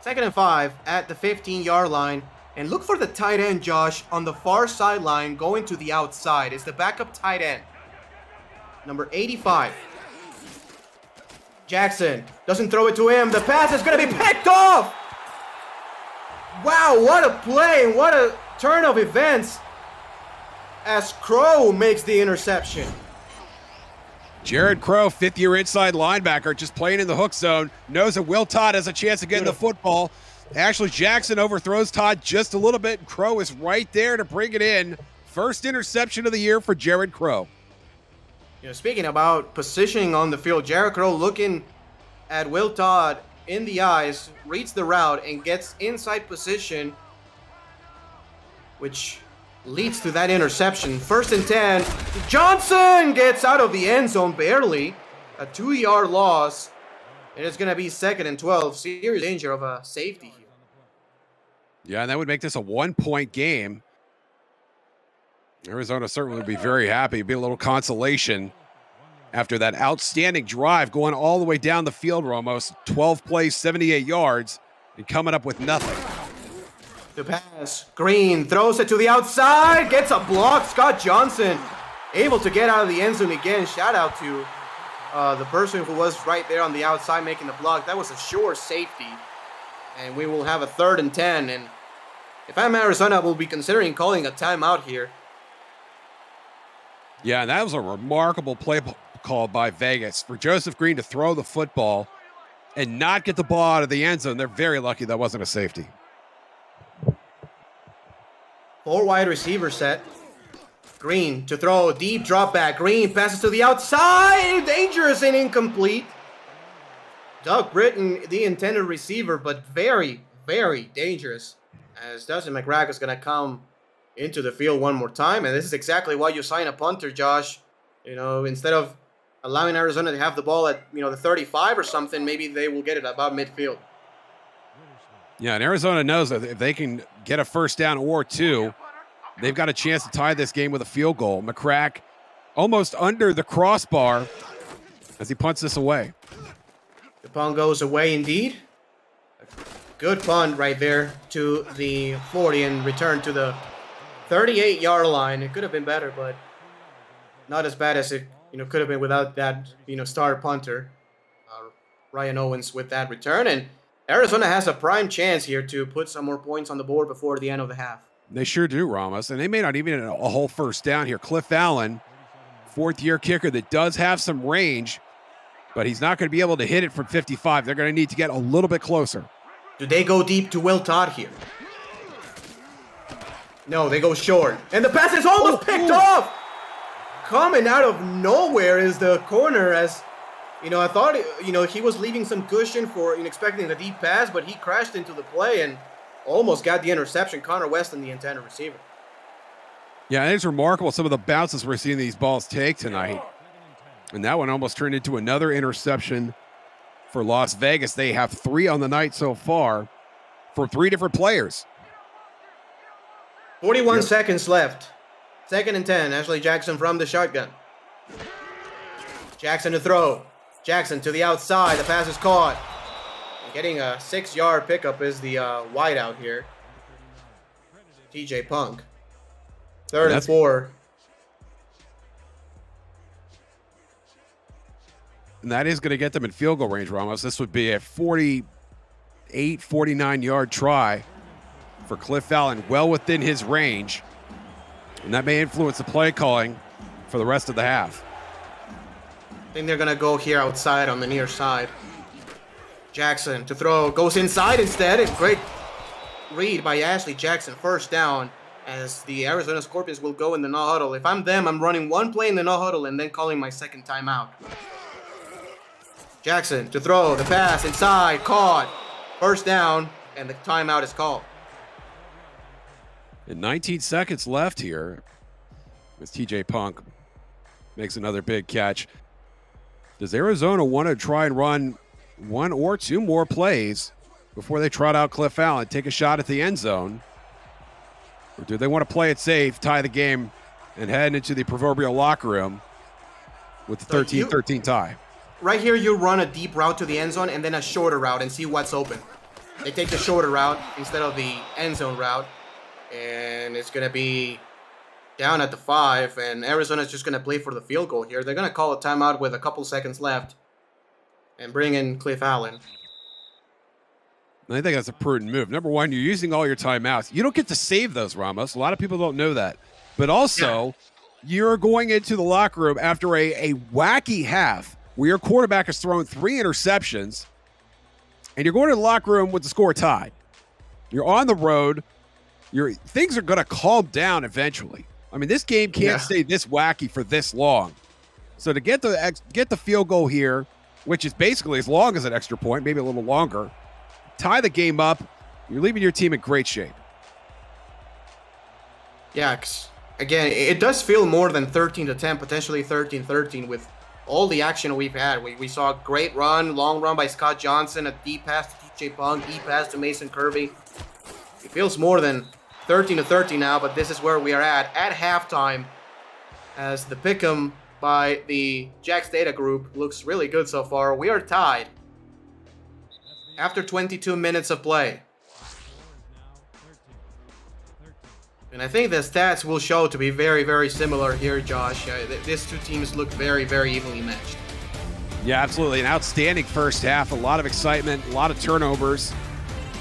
Second and 5 at the 15-yard line. And look for the tight end, Josh, on the far sideline going to the outside. It's the backup tight end. Number 85. Jackson doesn't throw it to him. The pass is going to be picked off. Wow, what a play and what a turn of events as Crow makes the interception. Jared Crow, 5th-year inside linebacker, just playing in the hook zone. Knows that Will Todd has a chance of getting the football. Ashley Jackson overthrows Todd just a little bit. Crow is right there to bring it in. First interception of the year for Jared Crow. Speaking about positioning on the field, Jared Crow looking at Will Todd in the eyes, reads the route, and gets inside position, which leads to that interception. 1st and 10. Johnson gets out of the end zone barely. A 2-yard loss. And it's going to be 2nd and 12. Serious danger of a safety here. Yeah, and that would make this a 1-point game. Arizona certainly would be very happy. It'd be a little consolation after that outstanding drive going all the way down the field, Ramos. 12 plays, 78 yards, and coming up with nothing. The pass. Green throws it to the outside. Gets a block. Scott Johnson able to get out of the end zone again. Shout out to the person who was right there on the outside making the block. That was a sure safety. And we will have a 3rd and 10. And if I'm Arizona, I will be considering calling a timeout here. Yeah, and that was a remarkable play call by Vegas for Joseph Green to throw the football and not get the ball out of the end zone. They're very lucky that wasn't a safety. 4 wide receiver set. Green to throw, deep drop back. Green passes to the outside. Dangerous and incomplete. Doug Britton, the intended receiver, but very, very dangerous. As Dustin McGrath is going to come into the field one more time. And this is exactly why you sign a punter, Josh. Instead of allowing Arizona to have the ball at the 35 or something. Maybe they will get it about midfield. Yeah, and Arizona knows that if they can get a first down or two, they've got a chance to tie this game with a field goal. McCrack almost under the crossbar as he punts this away. The punt goes away indeed. Good punt right there to the 40 and return to the 38-yard line. It could have been better, but not as bad as it could have been without that star punter, Ryan Owens, with that return. And Arizona has a prime chance here to put some more points on the board before the end of the half. They sure do, Ramos, and they may not even get a whole first down here. Cliff Allen, fourth-year kicker that does have some range, but he's not going to be able to hit it from 55. They're going to need to get a little bit closer. Do they go deep to Will Todd here? No, they go short. And the pass is almost picked off! Coming out of nowhere is the corner, as, I thought, he was leaving some cushion for expecting the deep pass, but he crashed into the play and almost got the interception. Connor Weston, the intended receiver. Yeah, and it's remarkable some of the bounces we're seeing these balls take tonight. And that one almost turned into another interception for Las Vegas. They have 3 on the night so far for 3 different players. 41 seconds left. 2nd and 10. Ashley Jackson from the shotgun. Jackson to throw. Jackson to the outside. The pass is caught. And getting a 6-yard pickup is the wideout here. TJ Punk. 3rd and 4. And that is going to get them in field goal range, Ramos. This would be a 48, 49-yard try for Cliff Allen, well within his range. And that may influence the play calling for the rest of the half. I think they're going to go here outside on the near side. Jackson to throw. Goes inside instead. And great read by Ashley Jackson. First down as the Arizona Scorpions will go in the no huddle. If I'm them, I'm running one play in the no huddle and then calling my second timeout. Jackson to throw. The pass inside. Caught. First down. And the timeout is called. And 19 seconds left here as TJ Punk makes another big catch. Does Arizona want to try and run 1 or 2 more plays before they trot out Cliff Allen, take a shot at the end zone? Or do they want to play it safe, tie the game, and head into the proverbial locker room with the 13-13 tie? Right here, you run a deep route to the end zone and then a shorter route and see what's open. They take the shorter route instead of the end zone route. And it's going to be down at the 5, and Arizona's just going to play for the field goal here. They're going to call a timeout with a couple seconds left and bring in Cliff Allen. I think that's a prudent move. Number one, you're using all your timeouts. You don't get to save those, Ramos. A lot of people don't know that. But also, you're going into the locker room after a wacky half where your quarterback has thrown 3 interceptions, and you're going to the locker room with the score tied. You're on the road. Things are going to calm down eventually. I mean, this game can't stay this wacky for this long. So to get the field goal here, which is basically as long as an extra point, maybe a little longer, tie the game up, you're leaving your team in great shape. Yeah, again, it does feel more than 13-10, potentially 13-13 with all the action we've had. We saw a great run, long run by Scott Johnson, a deep pass to TJ Punk, deep pass to Mason Kirby. It feels more than 13-13 now, but this is where we are at halftime, as the pick'em by the Jax Data Group looks really good so far. We are tied after 22 minutes of play. And I think the stats will show to be very, very similar here, Josh. These two teams look very, very evenly matched. Yeah, absolutely. An outstanding first half, a lot of excitement, a lot of turnovers.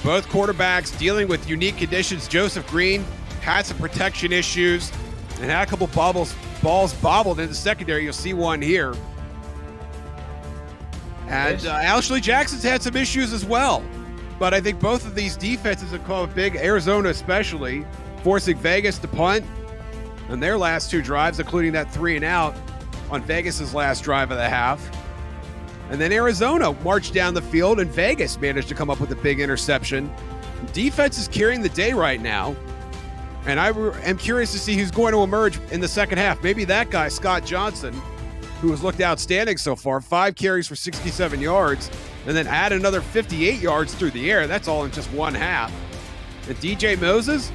Both quarterbacks dealing with unique conditions. Joseph Green had some protection issues and had a couple balls bobbled in the secondary. You'll see one here. And Ashley Jackson's had some issues as well. But I think both of these defenses have called big, Arizona especially, forcing Vegas to punt on their last 2 drives, including that 3-and-out on Vegas's last drive of the half. And then Arizona marched down the field, and Vegas managed to come up with a big interception. Defense is carrying the day right now, and I am curious to see who's going to emerge in the second half. Maybe that guy, Scott Johnson, who has looked outstanding so far. 5 carries for 67 yards, and then add another 58 yards through the air. That's all in just one half. And DJ Moses,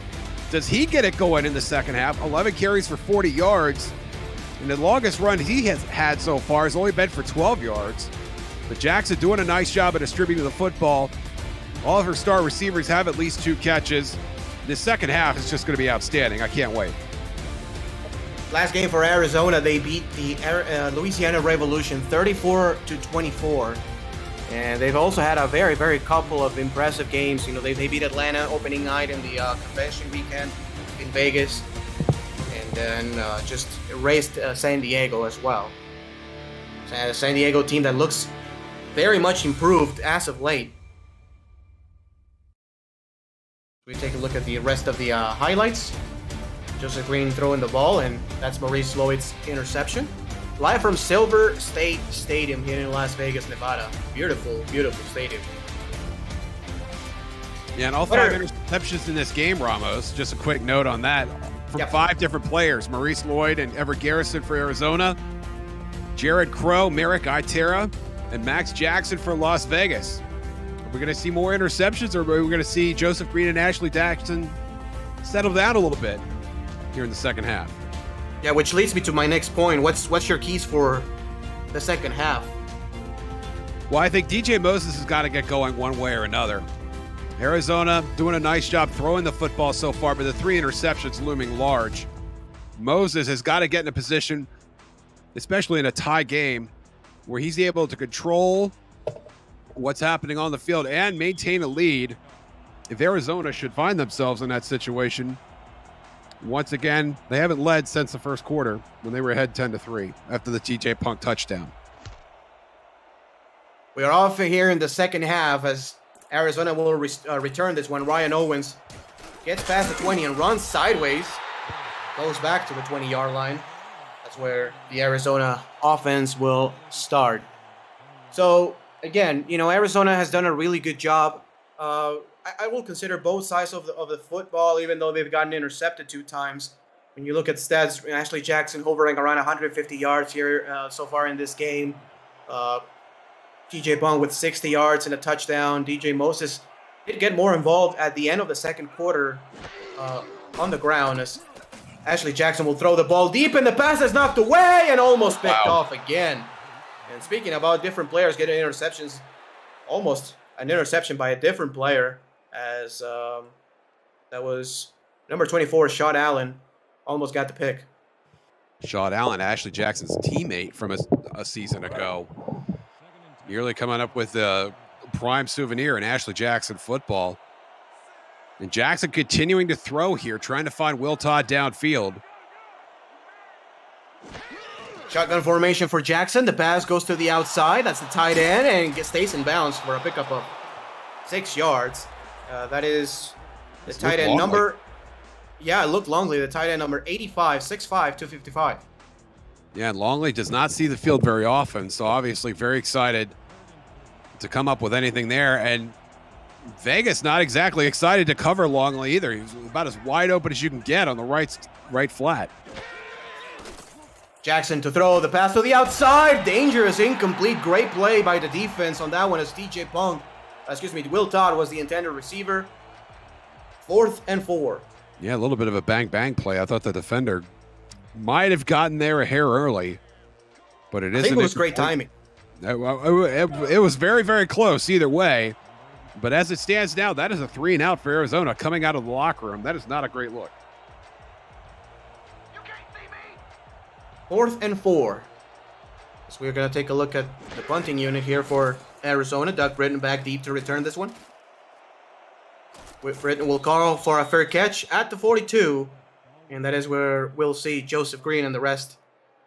does he get it going in the second half? 11 carries for 40 yards. And the longest run he has had so far has only been for 12 yards. But Jackson doing a nice job at distributing the football. All of her star receivers have at least 2 catches. The second half is just going to be outstanding. I can't wait. Last game for Arizona, they beat the Louisiana Revolution 34-24. And they've also had a very, very couple of impressive games. You know, they beat Atlanta opening night in the convention weekend in Vegas. And then just erased San Diego as well. San Diego team that looks very much improved as of late. We take a look at the rest of the highlights. Joseph Green throwing the ball, and that's Maurice Lloyd's interception. Live from Silver State Stadium here in Las Vegas, Nevada. Beautiful, beautiful stadium. Yeah, and all 5 interceptions in this game, Ramos. Just a quick note on that. From 5 different players. Maurice Lloyd and Everett Garrison for Arizona. Jared Crow, Merrick Itera, and Max Jackson for Las Vegas. Are we going to see more interceptions, or are we going to see Joseph Green and Ashley Jackson settle down a little bit here in the second half? Yeah, which leads me to my next point. What's your keys for the second half? Well, I think DJ Moses has got to get going one way or another. Arizona doing a nice job throwing the football so far, but the 3 interceptions looming large. Moses has got to get in a position, especially in a tie game, where he's able to control what's happening on the field and maintain a lead. If Arizona should find themselves in that situation, once again, they haven't led since the first quarter when they were ahead 10-3 after the TJ Punk touchdown. We are off here in the second half as Arizona will return this one. Ryan Owens gets past the 20 and runs sideways. Goes back to the 20-yard line. That's where the Arizona offense will start. So, again, you know, Arizona has done a really good job. I will consider both sides of the football, even though they've gotten intercepted 2 times. When you look at stats, Ashley Jackson hovering around 150 yards here so far in this game. TJ Pong with 60 yards and a touchdown. DJ Moses did get more involved at the end of the second quarter on the ground as Ashley Jackson will throw the ball deep and the pass is knocked away and almost picked off again. And speaking about different players getting interceptions, almost an interception by a different player as that was number 24, Sean Allen, almost got the pick. Sean Allen, Ashley Jackson's teammate from a season ago. Nearly coming up with a prime souvenir in Ashley Jackson football. And Jackson continuing to throw here, trying to find Will Todd downfield. Shotgun formation for Jackson. The pass goes to the outside. That's the tight end and stays in bounds for a pickup of 6 yards. That is the tight end number. Yeah, it looked Longley. The tight end number 85, 6'5", 255. Yeah, and Longley does not see the field very often, so obviously very excited to come up with anything there. And Vegas not exactly excited to cover Longley either. He was about as wide open as you can get on the right flat. Jackson to throw the pass to the outside. Dangerous, incomplete. Great play by the defense on that one as Will Todd was the intended receiver. 4th and 4. Yeah, a little bit of a bang-bang play. I thought the defender might have gotten there a hair early, but it isn't. I think it was great timing. It was very, very close either way. But as it stands now, that is a 3-and-out for Arizona coming out of the locker room. That is not a great look. 4th and 4. So we're going to take a look at the punting unit here for Arizona. Doug Britton back deep to return this one. Britton will call for a fair catch at the 42. And that is where we'll see Joseph Green and the rest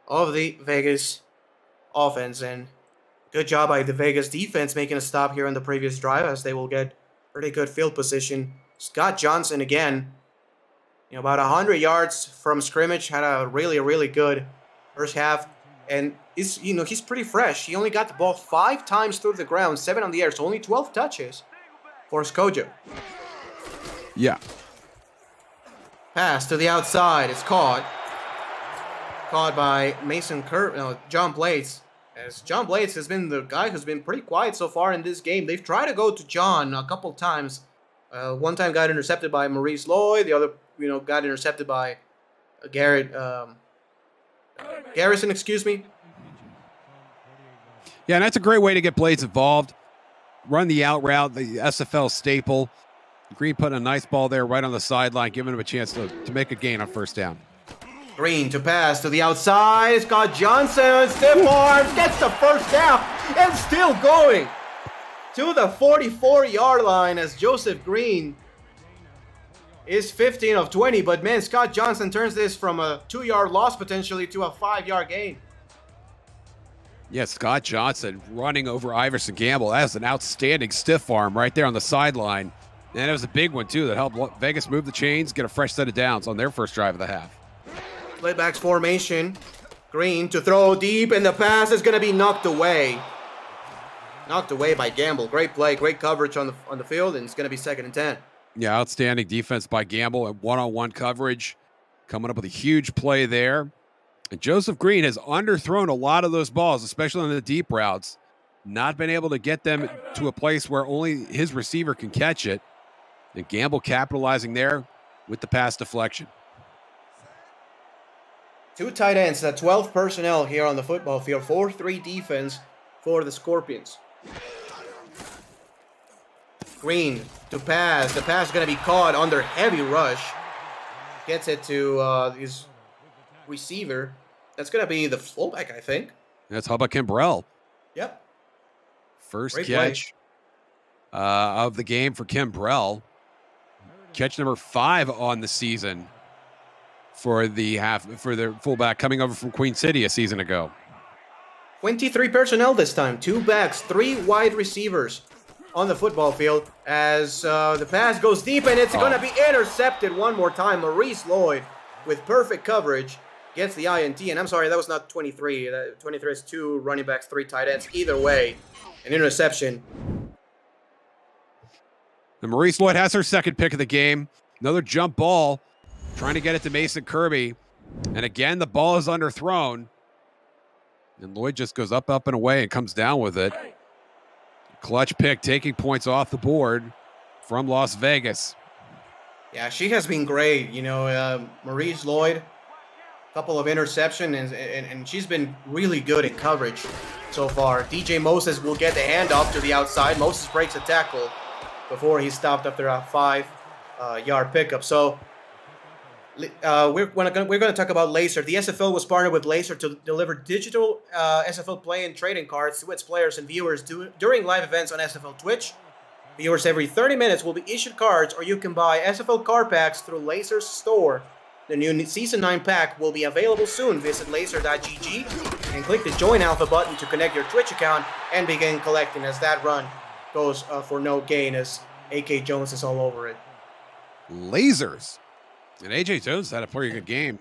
of the Vegas offense. And good job by the Vegas defense making a stop here on the previous drive as they will get pretty good field position. Scott Johnson again, about 100 yards from scrimmage, had a really good first half. And he's pretty fresh. He only got the ball 5 times through the ground, 7 on the air, so only 12 touches for Skojo. Yeah. Pass to the outside. It's caught. caught by John Blades. As John Blades has been the guy who's been pretty quiet so far in this game. They've tried to go to John a couple times. One time got intercepted by Maurice Lloyd. The other, got intercepted by Garrison, excuse me. Yeah, and that's a great way to get Blades involved. Run the out route, the SFL staple. Green putting a nice ball there right on the sideline, giving him a chance to make a gain on first down. Green to pass to the outside. Scott Johnson, stiff arms, gets the first down, and still going to the 44-yard line as Joseph Green is 15 of 20. But man, Scott Johnson turns this from a 2-yard loss potentially to a 5-yard gain. Yeah, Scott Johnson running over Iverson Gamble. That was an outstanding stiff arm right there on the sideline. And it was a big one, too, that helped Vegas move the chains, get a fresh set of downs on their first drive of the half. Splitbacks formation. Green to throw deep, and the pass is going to be knocked away. Knocked away by Gamble. Great play, great coverage on the field, and it's going to be 2nd and 10. Yeah, outstanding defense by Gamble and one-on-one coverage. Coming up with a huge play there. And Joseph Green has underthrown a lot of those balls, especially on the deep routes. Not been able to get them to a place where only his receiver can catch it. And Gamble capitalizing there with the pass deflection. 2 tight ends, 12 personnel here on the football field. 4-3 defense for the Scorpions. Green to pass. The pass is going to be caught under heavy rush. Gets it to his receiver. That's going to be the fullback, I think. That's Hubba Kimbrell. Yep. First great catch of the game for Kimbrell. Catch number 5 on the season for the fullback coming over from Queen City a season ago. 23 personnel this time. 2 backs, 3 wide receivers on the football field as the pass goes deep, and it's going to be intercepted one more time. Maurice Lloyd with perfect coverage gets the INT, and I'm sorry, that was not 23. 23 is 2 running backs, 3 tight ends. Either way, an interception. And Maurice Lloyd has her second pick of the game. Another jump ball, trying to get it to Mason Kirby. And again, the ball is underthrown. And Lloyd just goes up, and away and comes down with it. Clutch pick, taking points off the board from Las Vegas. Yeah, she has been great. Maurice Lloyd, a couple of interceptions, and she's been really good in coverage so far. DJ Moses will get the handoff to the outside. Moses breaks a tackle before he's stopped after a 5-yard pickup. So we're going to talk about Laser. The SFL was partnered with Laser to deliver digital SFL play and trading cards to its players and viewers during live events on SFL Twitch. Viewers every 30 minutes will be issued cards, or you can buy SFL card packs through Laser's store. The new Season 9 pack will be available soon. Visit laser.gg and click the Join Alpha button to connect your Twitch account and begin collecting, as that run goes for no gain, as AK Jones is all over it. Lasers. And AJ Jones had a pretty good game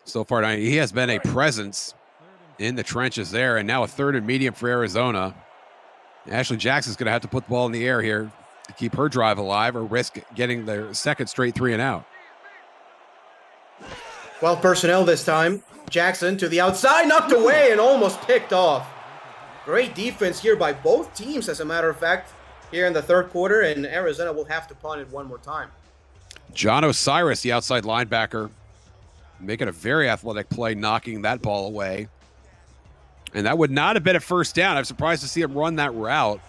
so far. He has been a presence in the trenches there, and now a 3rd and medium for Arizona. Ashley Jackson's going to have to put the ball in the air here to keep her drive alive or risk getting their second straight 3 and out. 12 personnel this time. Jackson to the outside, knocked away and almost picked off. Great defense here by both teams, as a matter of fact, here in the 3rd quarter, and Arizona will have to punt it one more time. John Osiris, the outside linebacker, making a very athletic play, knocking that ball away. And that would not have been a first down. I'm surprised to see him run that route.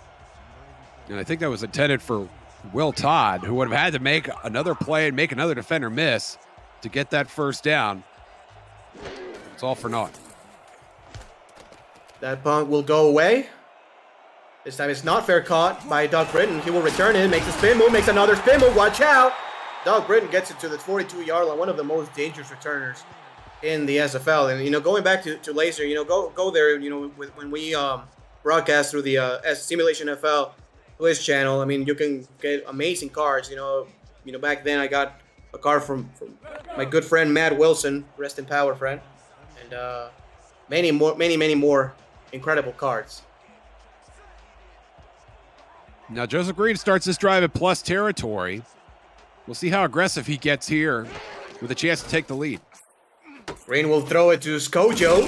And I think that was intended for Will Todd, who would have had to make another play and make another defender miss to get that first down. It's all for naught. That punt will go away. This time it's not fair caught by Doug Britton. He will return it, makes a spin move, makes another spin move. Watch out. Doug Britton gets it to the 42-yard line, one of the most dangerous returners in the SFL. And, going back to Laser, go there, when we broadcast through the Simulation FL Twitch channel, you can get amazing cards. Back then I got a card from my good friend Matt Wilson, rest in power, friend, and many more incredible cards. Now Joseph Green starts this drive at plus territory. We'll see how aggressive he gets here with a chance to take the lead. Green will throw it to Skojo.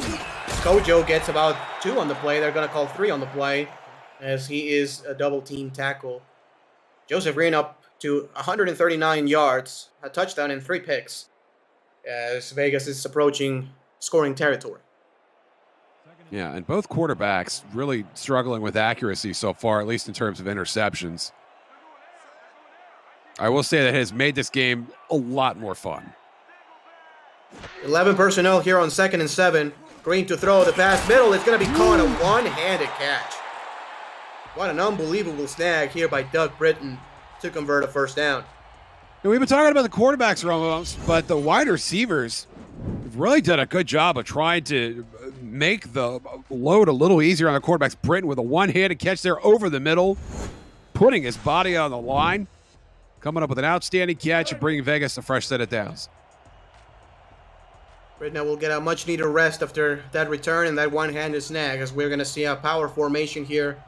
Skojo gets about 2 on the play. They're going to call 3 on the play as he is a double team tackle. Joseph Green up to 139 yards, a touchdown and 3 picks as Vegas is approaching scoring territory. Yeah, and both quarterbacks really struggling with accuracy so far, at least in terms of interceptions. I will say that has made this game a lot more fun. 11 personnel here on 2nd and 7. Green to throw the pass middle. It's going to be caught a one-handed catch. What an unbelievable snag here by Doug Britton to convert a first down. And we've been talking about the quarterbacks, Ramos, but the wide receivers have really done a good job of trying to make the load a little easier on the quarterbacks. Britton with a one-handed catch there over the middle, putting his body on the line, coming up with an outstanding catch and bringing Vegas a fresh set of downs. Britton will get a much-needed rest after that return and that one-handed snag, as we're going to see a power formation here.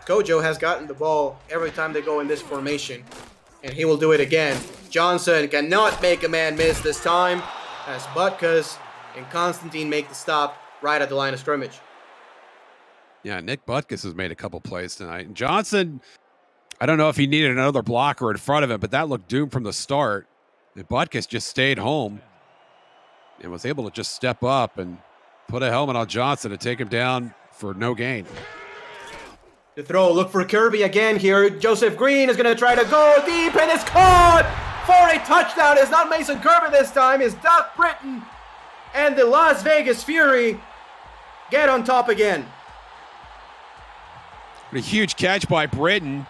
Kojo has gotten the ball every time they go in this formation, and he will do it again. Johnson cannot make a man miss this time, as Butkus and Constantine make the stop right at the line of scrimmage. Yeah, Nick Butkus has made a couple plays tonight. And Johnson, I don't know if he needed another blocker in front of him, but that looked doomed from the start. And Butkus just stayed home and was able to just step up and put a helmet on Johnson to take him down for no gain. The throw, look for Kirby again here. Joseph Green is going to try to go deep, and it's caught for a touchdown. It's not Mason Kirby this time. It's Doug Britton, and the Las Vegas Fury get on top again. A huge catch by Britton,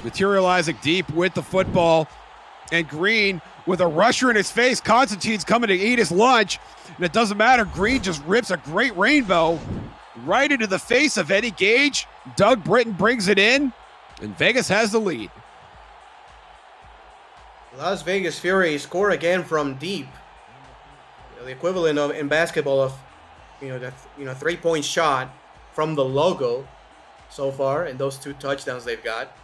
materializing deep with the football, and Green with a rusher in his face. Constantine's coming to eat his lunch, and it doesn't matter. Green just rips a great rainbow right into the face of Eddie Gage. Doug Britton brings it in, and Vegas has the lead. Las Vegas Fury score again from deep. The equivalent of in basketball of that 3-point shot from the logo so far in those 2 touchdowns they've got.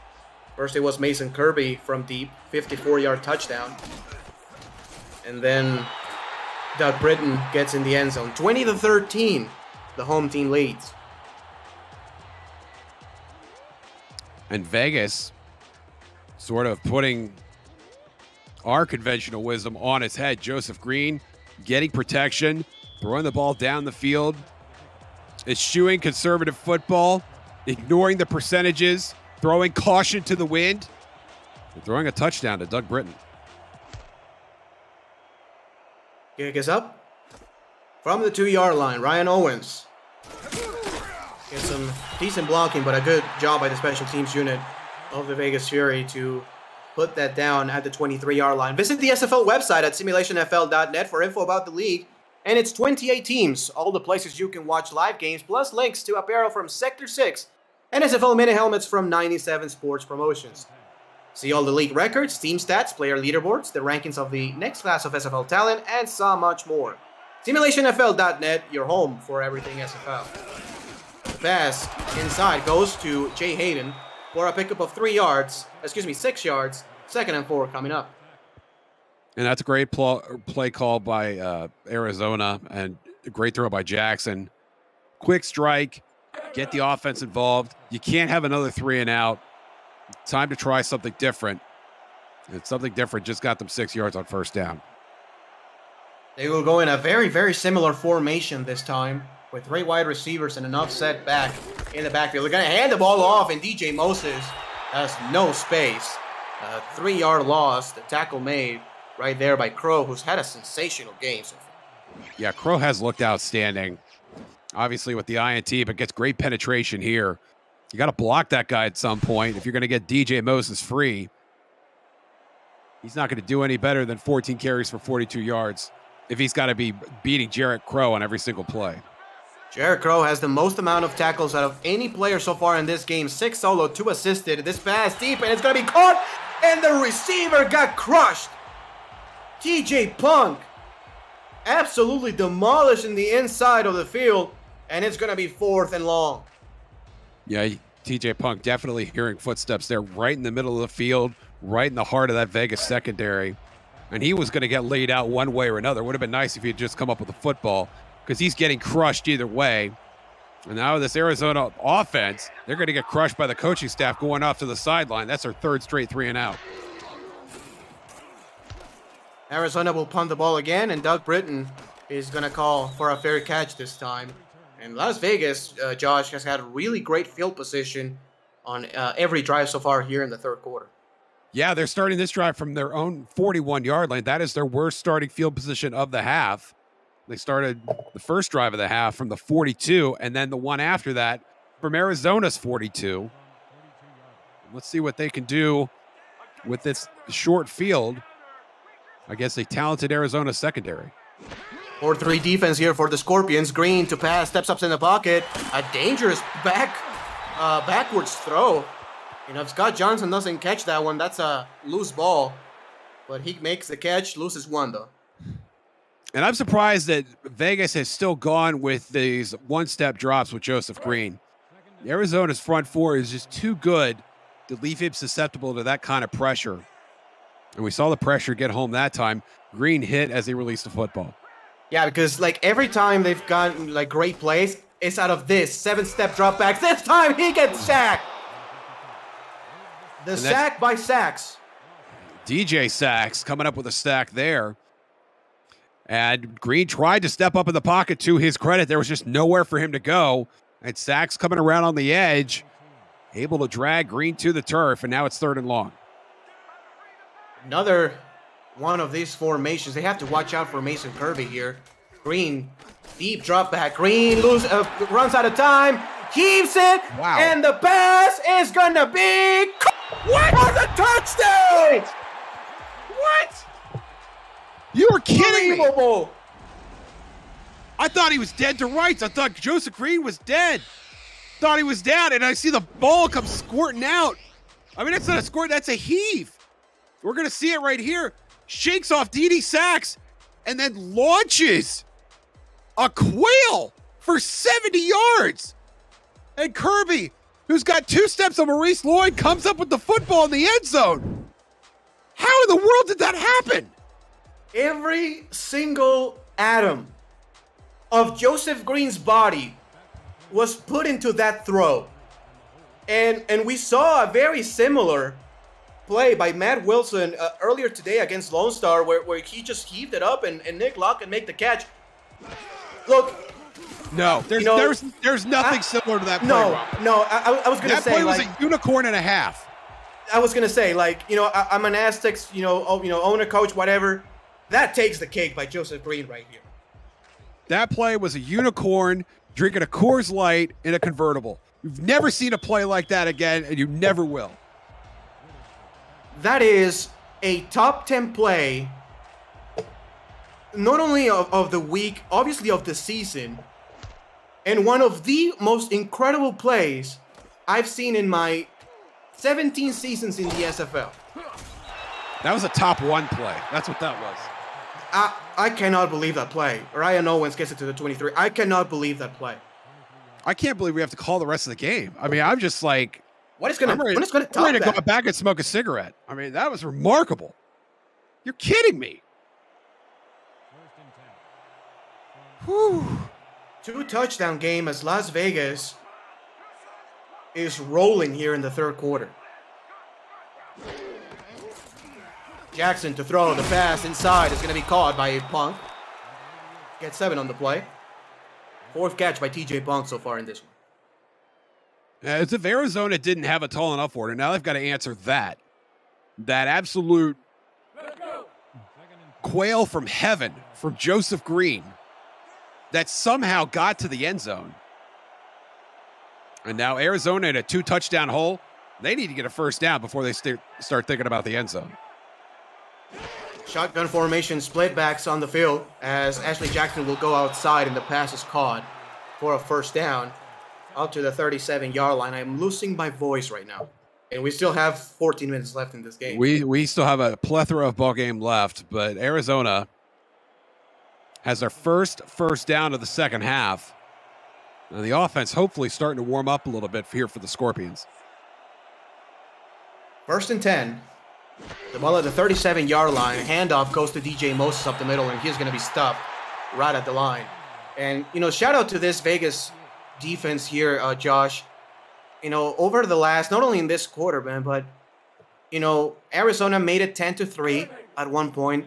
First it was Mason Kirby from deep, 54-yard touchdown. And then Doug Britton gets in the end zone. 20-13, the home team leads. And Vegas sort of putting our conventional wisdom on its head. Joseph Green getting protection, throwing the ball down the field, eschewing conservative football, ignoring the percentages, throwing caution to the wind, and throwing a touchdown to Doug Britton. Kick is up. From the 2-yard line, Ryan Owens gets some decent blocking, but a good job by the special teams unit of the Vegas Fury to put that down at the 23-yard line. Visit the SFL website at simulationfl.net for info about the league and its 28 teams, all the places you can watch live games, plus links to apparel from Sector 6 and SFL mini helmets from 97 Sports Promotions. See all the league records, team stats, player leaderboards, the rankings of the next class of SFL talent, and so much more. SimulationFL.net, your home for everything SFL. The pass inside goes to Jay Hayden for a pickup of 6 yards. 2nd and 4 coming up. And that's a great play call by Arizona, and a great throw by Jackson. Quick strike, get the offense involved. You can't have another 3 and out. Time to try something different. And something different just got them 6 yards on first down. They will go in a very, very similar formation this time with 3 wide receivers and an offset back in the backfield. They're going to hand the ball off, and DJ Moses has no space. A 3-yard loss. The tackle made right there by Crow, who's had a sensational game so far. Yeah, Crow has looked outstanding. Obviously with the INT, but gets great penetration here. You got to block that guy at some point if you're going to get DJ Moses free. He's not going to do any better than 14 carries for 42 yards if he's got to be beating Jarrett Crow on every single play. Jarrett Crow has the most amount of tackles out of any player so far in this game. 6 solo, 2 assisted. This pass deep, and it's going to be caught, and the receiver got crushed. TJ Punk absolutely demolished in the inside of the field, and it's going to be 4th and long. Yeah, TJ Punk definitely hearing footsteps there right in the middle of the field, right in the heart of that Vegas secondary. and he was going to get laid out one way or another. Would have been nice if he had just come up with a football, because he's getting crushed either way. And now this Arizona offense, they're going to get crushed by the coaching staff going off to the sideline. That's their third straight 3-and-out. Arizona will punt the ball again, and Doug Britton is going to call for a fair catch this time. And Las Vegas, Josh, has had really great field position on every drive so far here in the third quarter. Yeah, they're starting this drive from their own 41-yard line. That is their worst starting field position of the half. They started the first drive of the half from the 42, and then the one after that from Arizona's 42. Let's see what they can do with this short field against a talented Arizona secondary. 4-3 defense here for the Scorpions. Green to pass, steps up in the pocket. A dangerous backwards throw. You know, if Scott Johnson doesn't catch that one, that's a loose ball. But he makes the catch, loses one though. And I'm surprised that Vegas has still gone with these one-step drops with Joseph Green. Arizona's front four is just too good to leave him susceptible to that kind of pressure. And we saw the pressure get home that time. Green hit as he released the football. Yeah, because like every time they've gotten like great plays, it's out of this 7-step drop back. This time he gets sacked. The sack by Sachs. DJ Sachs coming up with a sack there. And Green tried to step up in the pocket. To his credit, there was just nowhere for him to go. And Sachs coming around on the edge, able to drag Green to the turf, and now it's 3rd and long. Another one of these formations. They have to watch out for Mason Kirby here. Green, deep drop back. Green runs out of time, heaves it, and the pass is gonna be what for the touchdown! What? You were kidding me! I thought he was dead to rights. I thought Joseph Green was dead. Thought he was down, and I see the ball come squirting out. I mean, that's not a squirt, that's a heave. We're going to see it right here. Shakes off D.D. Sachs and then launches a quail for 70 yards. And Kirby, who's got 2 steps on Maurice Lloyd, comes up with the football in the end zone. How in the world did that happen? Every single atom of Joseph Green's body was put into that throw. And we saw a very similar play by Matt Wilson earlier today against Lone Star where he just heaved it up and Nick Lockett make the catch. Look. No, there's nothing similar to that play. I was going to say. That play was a unicorn and a half. I was going to say, like, you know, I'm an Aztecs, owner, coach, whatever. That takes the cake by Joseph Green right here. That play was a unicorn drinking a Coors Light in a convertible. You've never seen a play like that again, and you never will. That is a top 10 play, not only of the week, obviously of the season, and one of the most incredible plays I've seen in my 17 seasons in the SFL. That was a top 1 play. That's what that was. I cannot believe that play. Ryan Owens gets it to the 23. I cannot believe that play. I can't believe we have to call the rest of the game. I mean, I'm just like, What is going to top that? I'm ready to go back and smoke a cigarette. I mean, that was remarkable. You're kidding me. Whew. 2 touchdown game as Las Vegas is rolling here in the third quarter. Jackson to throw the pass inside is going to be caught by Punk. Gets 7 on the play. 4th catch by TJ Punk so far in this one. As if Arizona didn't have a tall enough order, now they've got to answer that. That absolute quail from heaven from Joseph Green that somehow got to the end zone. And now Arizona in a 2-touchdown hole. They need to get a first down before they start thinking about the end zone. Shotgun formation, split backs on the field as Ashley Jackson will go outside and the pass is caught for a first down out to the 37-yard line. I'm losing my voice right now. And we still have 14 minutes left in this game. We still have a plethora of ball game left, but Arizona has their first down of the second half. And the offense hopefully starting to warm up a little bit here for the Scorpions. 1st and 10 The ball at the 37-yard line. Handoff goes to DJ Moses up the middle, and he's going to be stopped right at the line. And, shout out to this Vegas defense here, Josh. Over the last, not only in this quarter, man, but, Arizona made it 10-3 at one point.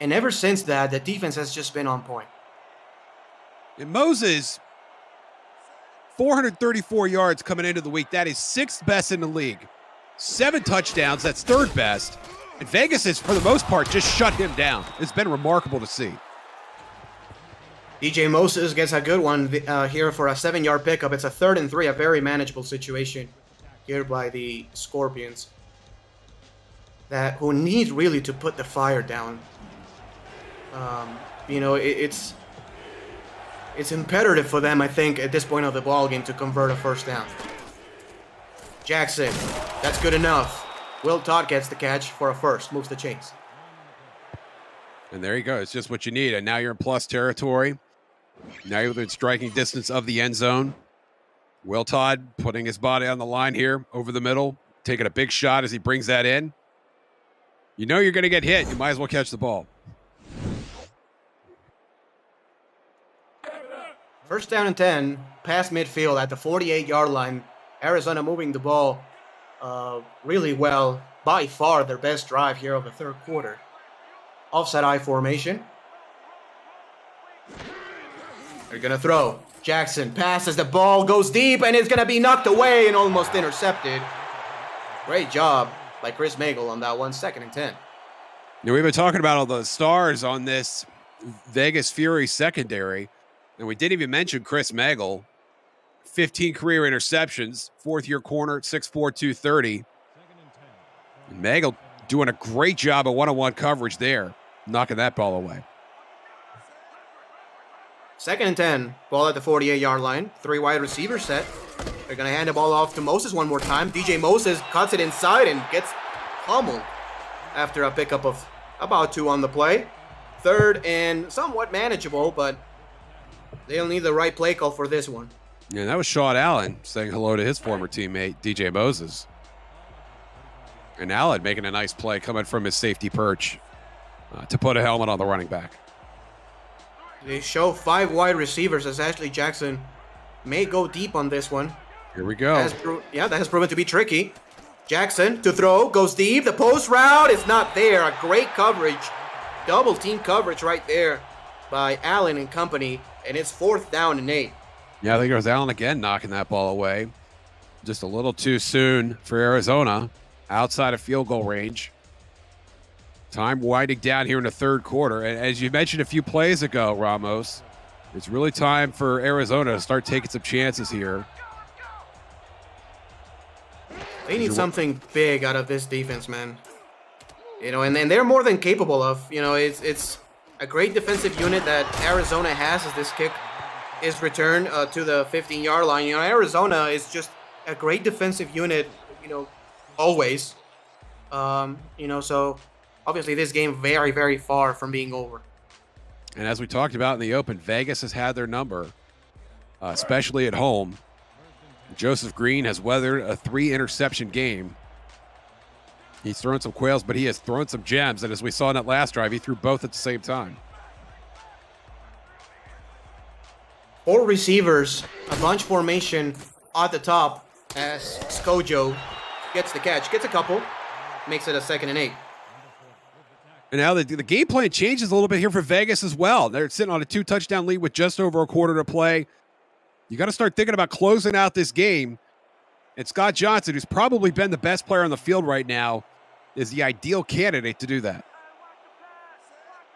And ever since that, the defense has just been on point. And Moses, 434 yards coming into the week. That is 6th best in the league. 7 touchdowns. That's 3rd best. And Vegas has, for the most part, just shut him down. It's been remarkable to see. DJ Moses gets a good one here for a 7-yard pickup. It's a 3rd and 3, a very manageable situation here by the Scorpions. Who need really to put the fire down. It's imperative for them, I think, at this point of the ball game to convert a first down. Jackson, that's good enough. Will Todd gets the catch for a first, moves the chains. And there you go. It's just what you need. And now you're in plus territory. Now you're within striking distance of the end zone. Will Todd putting his body on the line here over the middle, taking a big shot as he brings that in. You're going to get hit. You might as well catch the ball. First down and 10, past midfield at the 48-yard line. Arizona moving the ball really well. By far their best drive here of the third quarter. Offside I formation. They're going to throw. Jackson passes. The ball goes deep, and it's going to be knocked away and almost intercepted. Great job by Chris Magel on that one. 2nd and 10. Now, we've been talking about all the stars on this Vegas Fury secondary. And we didn't even mention Chris Magel. 15 career interceptions, 4th-year corner, 6'4", 230. And Magel doing a great job of one-on-one coverage there, knocking that ball away. 2nd and 10, ball at the 48-yard line. 3 wide receivers set. They're going to hand the ball off to Moses one more time. DJ Moses cuts it inside and gets pummeled after a pickup of about 2 on the play. 3rd and somewhat manageable, but they'll need the right play call for this one. Yeah, that was Sean Allen saying hello to his former teammate, DJ Moses. And Allen making a nice play coming from his safety perch to put a helmet on the running back. They show 5 wide receivers as Ashley Jackson may go deep on this one. Here we go. That has proven to be tricky. Jackson to throw, goes deep. The post route is not there. A great coverage. Double team coverage right there by Allen and company. And it's 4th down and 8. Yeah, I think it was Allen again knocking that ball away. Just a little too soon for Arizona. Outside of field goal range. Time winding down here in the third quarter. And as you mentioned a few plays ago, Ramos, it's really time for Arizona to start taking some chances here. They need something big out of this defense, man. And they're more than capable of. It's a great defensive unit that Arizona has as this kick is returned to the 15-yard line. Arizona is just a great defensive unit, always. So obviously this game very, very far from being over. And as we talked about in the open, Vegas has had their number, especially at home. Joseph Green has weathered a 3-interception game. He's thrown some quails, but he has thrown some gems. And as we saw in that last drive, he threw both at the same time. 4 receivers, a bunch formation at the top as Skojo gets the catch, gets a couple, makes it a 2nd and 8. And now the game plan changes a little bit here for Vegas as well. They're sitting on a 2-touchdown lead with just over a quarter to play. You got to start thinking about closing out this game. And Scott Johnson, who's probably been the best player on the field right now, is the ideal candidate to do that.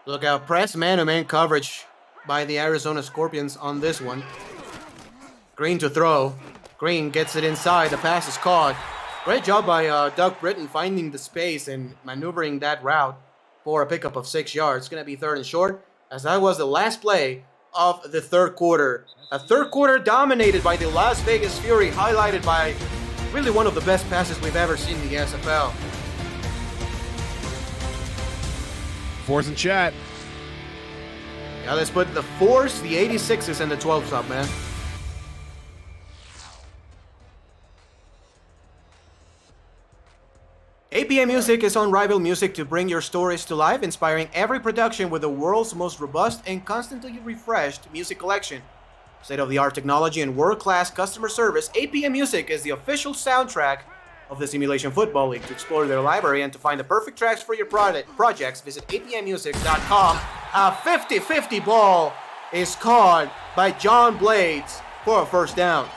Look out, press man-to-man coverage by the Arizona Scorpions on this one. Green to throw. Green gets it inside. The pass is caught. Great job by Doug Britton finding the space and maneuvering that route for a pickup of 6 yards. It's going to be 3rd and short, as that was the last play of the third quarter. A third quarter dominated by the Las Vegas Fury, highlighted by really one of the best passes we've ever seen in the SFL. Fours and chat. Now let's put the 4s, the 86s, and the 12s up, man. APM Music is unrivaled music to bring your stories to life, inspiring every production with the world's most robust and constantly refreshed music collection. State-of-the-art technology and world-class customer service, APM Music is the official soundtrack of the Simulation Football League. To explore their library and to find the perfect tracks for your projects, visit apmmusic.com. A 50-50 ball is caught by John Blades for a first down.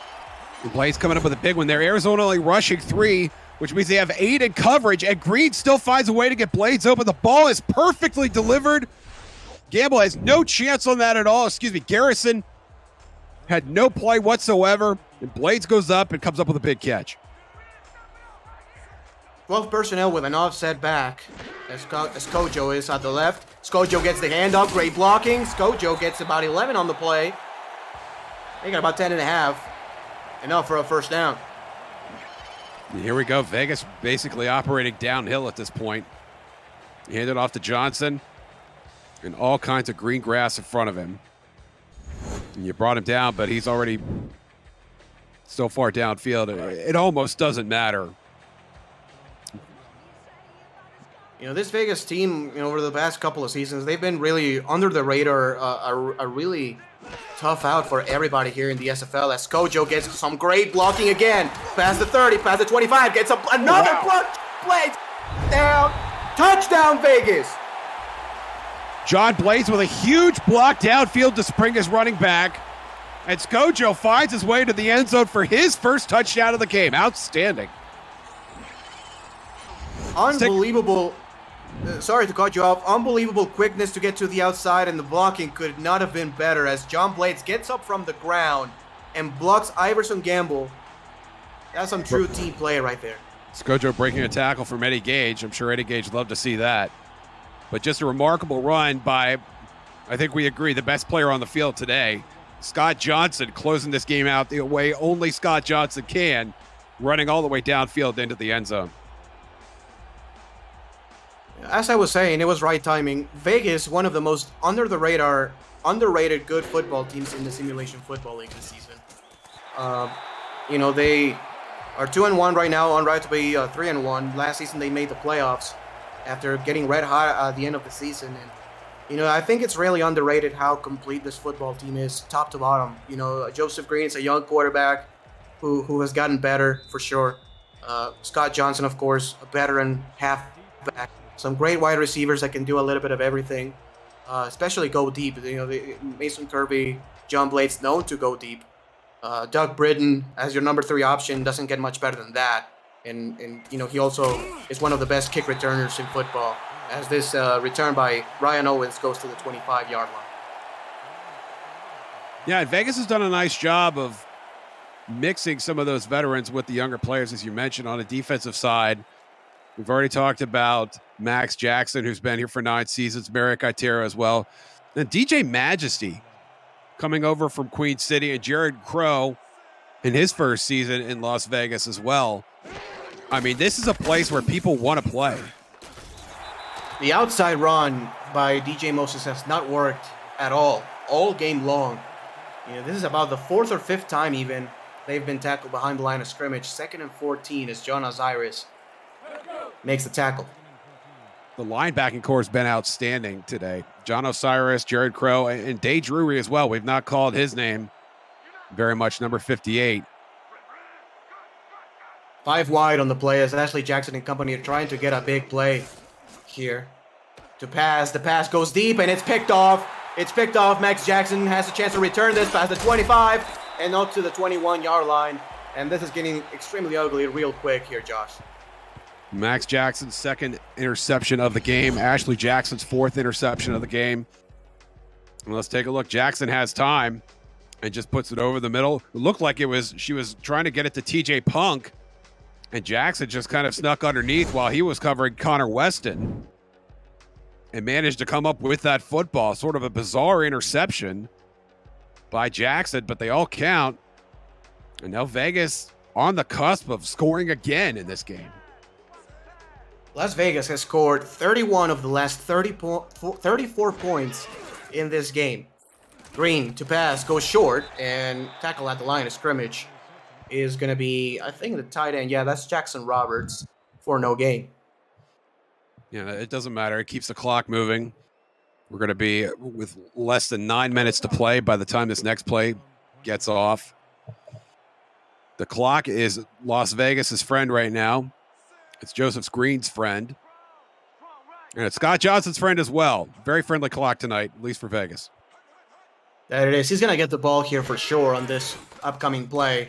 Blades coming up with a big one there. Arizona only rushing 3, which means they have 8 in coverage, and Green still finds a way to get Blades open. The ball is perfectly delivered. Gamble has no chance on that at all. Garrison had no play whatsoever, and Blades goes up and comes up with a big catch. 12 personnel with an offset back, as Kojo is at the left. Skojo gets the handoff, great blocking. Skojo gets about 11 on the play. They got about 10 and a half. Enough for a first down. And here we go. Vegas basically operating downhill at this point. He handed off to Johnson, and all kinds of green grass in front of him. And you brought him down, but he's already so far downfield, it almost doesn't matter. This Vegas team, over the past couple of seasons, they've been really under the radar, a really tough out for everybody here in the SFL, as Kojo gets some great blocking again. Past the 30, past the 25, gets another block. Blades down. Touchdown, Vegas. John Blades with a huge block downfield to spring his running back. And Skojo finds his way to the end zone for his first touchdown of the game. Outstanding. Unbelievable. Sorry to cut you off. Unbelievable quickness to get to the outside, and the blocking could not have been better, as John Blades gets up from the ground and blocks Iverson Gamble. That's some true team play right there. Skojo breaking a tackle from Eddie Gage. I'm sure Eddie Gage loved to see that. But just a remarkable run by, I think we agree, the best player on the field today. Scott Johnson closing this game out the way only Scott Johnson can, running all the way downfield into the end zone. As I was saying, it was right timing. Vegas, one of the most under-the-radar, underrated good football teams in the Simulation Football League this season. They are 2-1 right now, on route to be 3-1. Last season, they made the playoffs after getting red hot at the end of the season. And, I think it's really underrated how complete this football team is, top to bottom. Joseph Green's a young quarterback who has gotten better, for sure. Scott Johnson, of course, a veteran halfback. Some great wide receivers that can do a little bit of everything, especially go deep. Mason Kirby, John Blades, known to go deep. Doug Britton as your number 3 option doesn't get much better than that. And he also is one of the best kick returners in football, as this return by Ryan Owens goes to the 25-yard line. Yeah, and Vegas has done a nice job of mixing some of those veterans with the younger players, as you mentioned, on the defensive side. We've already talked about Max Jackson, who's been here for 9 seasons, Merrick Itero as well. And DJ Majesty coming over from Queen City, and Jared Crow in his first season in Las Vegas as well. I mean, this is a place where people want to play. The outside run by DJ Moses has not worked at all game long. This is about the 4th or 5th time even they've been tackled behind the line of scrimmage. 2nd and 14 as John Osiris makes the tackle. The linebacking core has been outstanding today. John Osiris, Jared Crow, and Day Drury as well. We've not called his name very much, number 58. 5 wide on the play as Ashley Jackson and company are trying to get a big play here. To pass, the pass goes deep and it's picked off. Max Jackson has a chance to return this past the 25 and up to the 21-yard line. And this is getting extremely ugly real quick here, Josh. Max Jackson's 2nd interception of the game. Ashley Jackson's 4th interception of the game. And let's take a look. Jackson has time and just puts it over the middle. It looked like she was trying to get it to TJ Punk, and Jackson just kind of snuck underneath while he was covering Connor Weston and managed to come up with that football. Sort of a bizarre interception by Jackson, but they all count. And now Vegas on the cusp of scoring again in this game. Las Vegas has scored 31 of the last 34 points in this game. Green to pass, goes short, and tackle at the line of scrimmage is going to be, I think, the tight end. Yeah, that's Jackson Roberts for no gain. It doesn't matter. It keeps the clock moving. We're going to be with less than 9 minutes to play by the time this next play gets off. The clock is Las Vegas's friend right now. It's Joseph Green's friend. And it's Scott Johnson's friend as well. Very friendly clock tonight, at least for Vegas. There it is. He's going to get the ball here for sure on this upcoming play.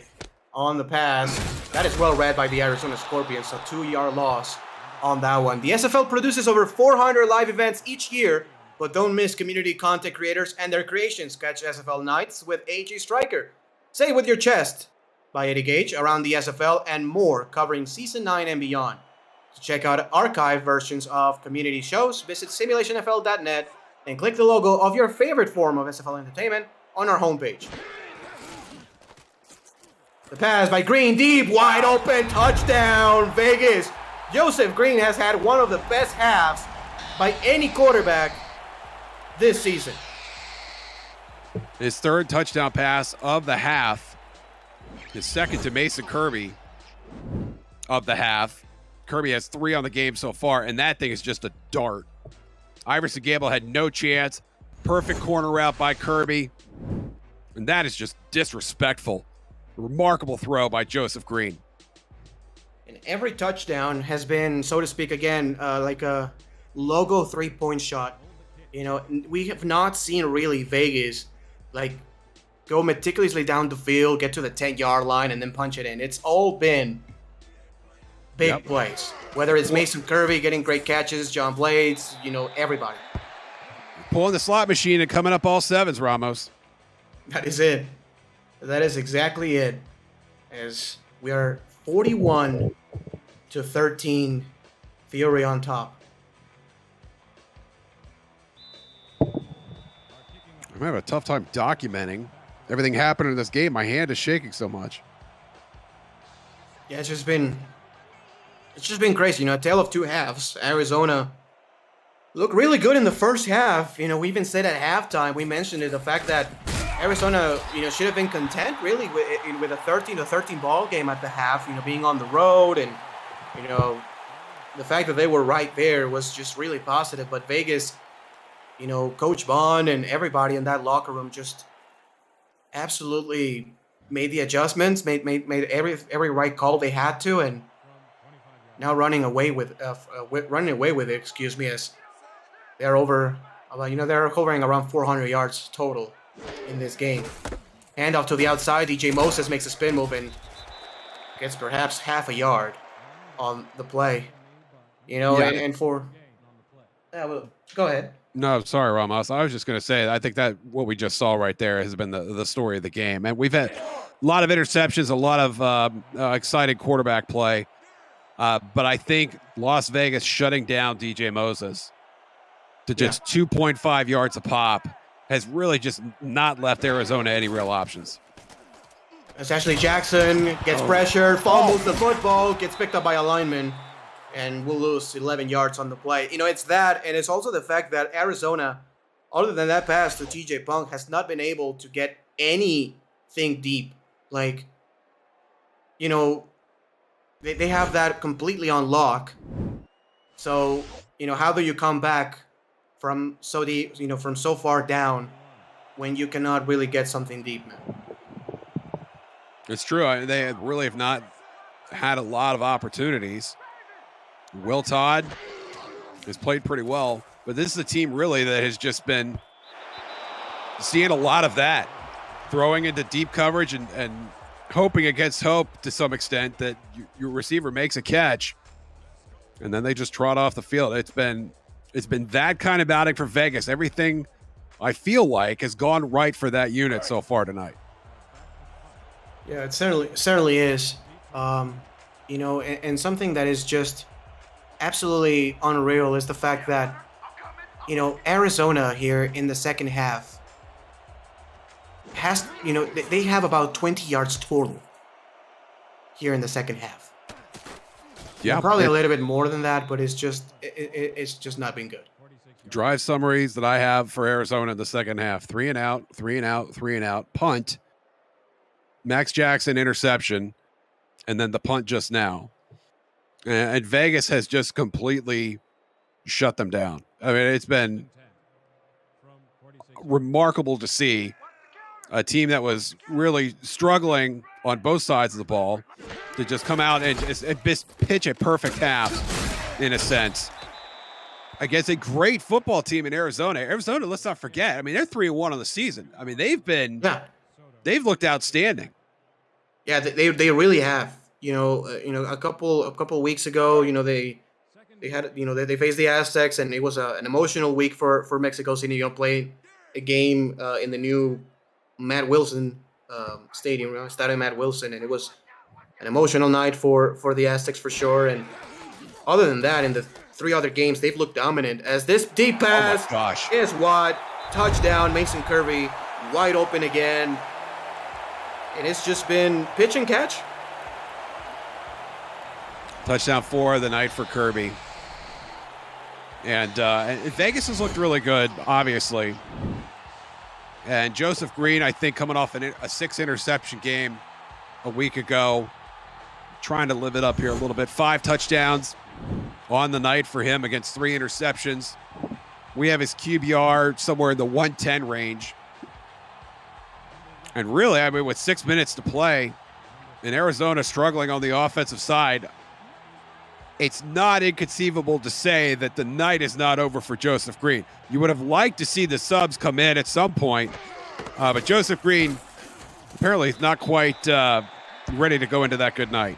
On the pass. That is well read by the Arizona Scorpions. A 2-yard loss on that one. The SFL produces over 400 live events each year, but don't miss community content creators and their creations. Catch SFL Nights with AJ Striker. Say it with your chest by Eddie Gage around the SFL and more, covering Season 9 and beyond. To check out archive versions of community shows, visit simulationfl.net and click the logo of your favorite form of SFL entertainment on our homepage. The pass by Green, deep, wide open, touchdown, Vegas. Joseph Green has had one of the best halves by any quarterback this season. His third touchdown pass of the half. His second to Mason Kirby of the half. Kirby has 3 on the game so far, and that thing is just a dart. Iverson Gamble had no chance. Perfect corner route by Kirby. And that is just disrespectful. Remarkable throw by Joseph Green. And every touchdown has been, so to speak, again, like a logo 3-point shot. We have not seen really Vegas go meticulously down the field, get to the 10-yard line, and then punch it in. It's all been big plays. Whether it's Mason Kirby getting great catches, John Blades, everybody. Pulling the slot machine and coming up all sevens, Ramos. That is it. That is exactly it. As we are 41-13, Fury on top. I'm having a tough time documenting everything happening in this game. My hand is shaking so much. Yeah, it's just been crazy. A tale of two halves. Arizona looked really good in the first half. We even said at halftime, we mentioned it, the fact that Arizona, should have been content really with a 13-13 ball game at the half. Being on the road and the fact that they were right there was just really positive. But Vegas, Coach Bond and everybody in that locker room just absolutely made the adjustments, made every right call they had to, and now running away with it. Excuse me, as they're over. They're hovering around 400 yards total in this game. Handoff to the outside. DJ Moses makes a spin move and gets perhaps half a yard on the play. And for well, go ahead. No, sorry, Ramos. I was just going to say, I think that what we just saw right there has been the story of the game. And we've had a lot of interceptions, a lot of exciting quarterback play. But I think Las Vegas shutting down DJ Moses to just 2.5 yards a pop has really just not left Arizona any real options. As Ashley Jackson gets pressured, fumbles the football, gets picked up by a lineman, and will lose 11 yards on the play. It's that, and it's also the fact that Arizona, other than that pass to TJ Punk, has not been able to get anything deep. They have that completely on lock. So, how do you come back from so far down when you cannot really get something deep, man? It's true. They really have not had a lot of opportunities. Will Todd has played pretty well, but this is a team really that has just been seeing a lot of that, throwing into deep coverage and hoping against hope to some extent that your receiver makes a catch, and then they just trot off the field. It's been that kind of outing for Vegas. Everything I feel like has gone right for that unit so far tonight. Yeah, it certainly is. And something that is just absolutely unreal is the fact that, Arizona here in the second half has, they have about 20 yards total here in the second half. Yeah, probably a little bit more than that, but it's just not been good. Drive summaries that I have for Arizona in the second half: 3 and out, 3 and out, 3 and out, punt, Max Jackson interception, and then the punt just now. And Vegas has just completely shut them down. I mean, it's been remarkable to see a team that was really struggling on both sides of the ball to just come out and just pitch a perfect half, in a sense, against a great football team in Arizona. Arizona, let's not forget. I mean, they're 3-1 on the season. I mean, they've looked outstanding. Yeah, they really have. A couple weeks ago, they had they faced the Aztecs, and it was an emotional week for Mexico City. Playing a game in the new Matt Wilson stadium, Estadio Matt Wilson, and it was an emotional night for the Aztecs for sure. And other than that, in the 3 other games, they've looked dominant. As this deep pass is what touchdown, Mason Kirby wide open again, and it's just been pitch and catch. Touchdown 4 of the night for Kirby. And Vegas has looked really good, obviously. And Joseph Green, I think, coming off a 6 interception game a week ago, trying to live it up here a little bit. 5 touchdowns on the night for him against 3 interceptions. We have his QBR somewhere in the 110 range. And really, I mean, with 6 minutes to play, and Arizona struggling on the offensive side, it's not inconceivable to say that the night is not over for Joseph Green. You would have liked to see the subs come in at some point, but Joseph Green apparently is not quite ready to go into that good night.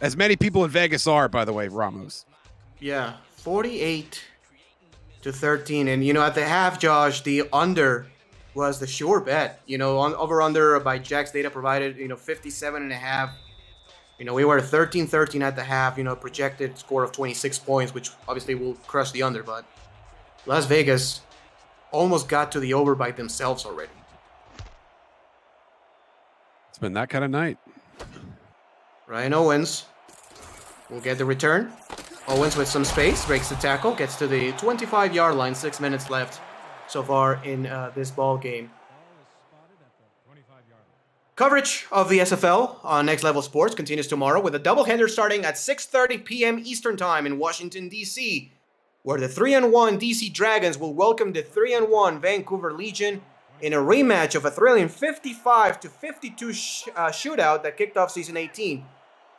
As many people in Vegas are, by the way, Ramos. Yeah, 48-13. And, at the half, Josh, the under was the sure bet. Over-under by Jack's data provided, 57.5. We were 13-13 at the half, projected score of 26 points, which obviously will crush the under, but Las Vegas almost got to the over by themselves already. It's been that kind of night. Ryan Owens will get the return. Owens with some space, breaks the tackle, gets to the 25-yard line, 6 minutes left so far in this ball game. Coverage of the SFL on Next Level Sports continues tomorrow with a doubleheader starting at 6:30 p.m. Eastern Time in Washington, D.C., where the 3-1 D.C. Dragons will welcome the 3-1 Vancouver Legion in a rematch of a thrilling 55-52 shootout that kicked off Season 18.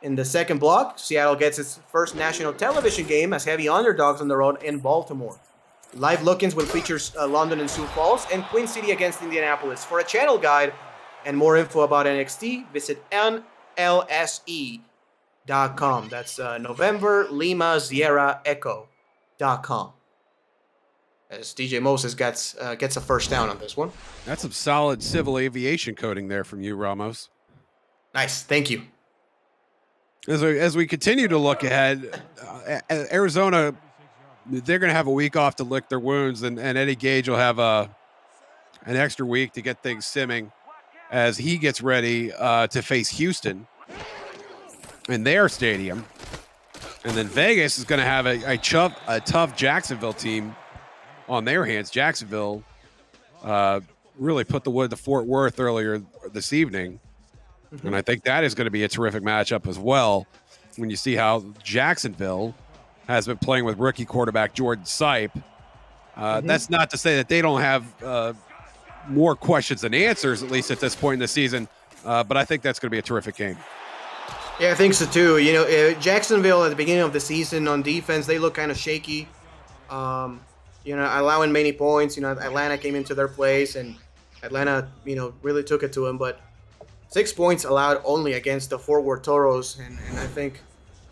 In the second block, Seattle gets its first national television game as heavy underdogs on the road in Baltimore. Live look-ins will feature London and Sioux Falls and Queen City against Indianapolis. For a channel guide and more info about NXT, visit NLSE.com. That's November Lima Sierra Echo.com. As DJ Moses gets a first down on this one. That's some solid civil aviation coding there from you, Ramos. Nice, thank you. As we continue to look ahead, Arizona, they're going to have a week off to lick their wounds, and Eddie Gage will have an extra week to get things simming as he gets ready to face Houston in their stadium. And then Vegas is going to have a tough Jacksonville team on their hands. Jacksonville really put the wood to Fort Worth earlier this evening. Mm-hmm. And I think that is going to be a terrific matchup as well when you see how Jacksonville has been playing with rookie quarterback Jordan Sipe. That's not to say that they don't have more questions than answers, at least at this point in the season. But I think that's going to be a terrific game. Yeah, I think so too. Jacksonville at the beginning of the season on defense, they look kind of shaky. Allowing many points. Atlanta came into their place, and Atlanta, really took it to them. But 6 points allowed only against the Fort Worth Toros, and I think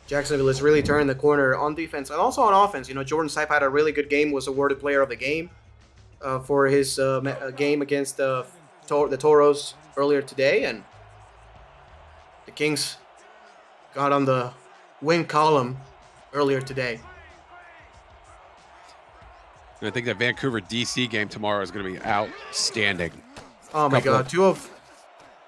Jacksonville is really turning the corner on defense and also on offense. Jordan Sipe had a really good game, was awarded player of the game for his game against the Toros earlier today, and the Kings got on the win column earlier today. And I think that Vancouver DC game tomorrow is going to be outstanding. Oh my God, two of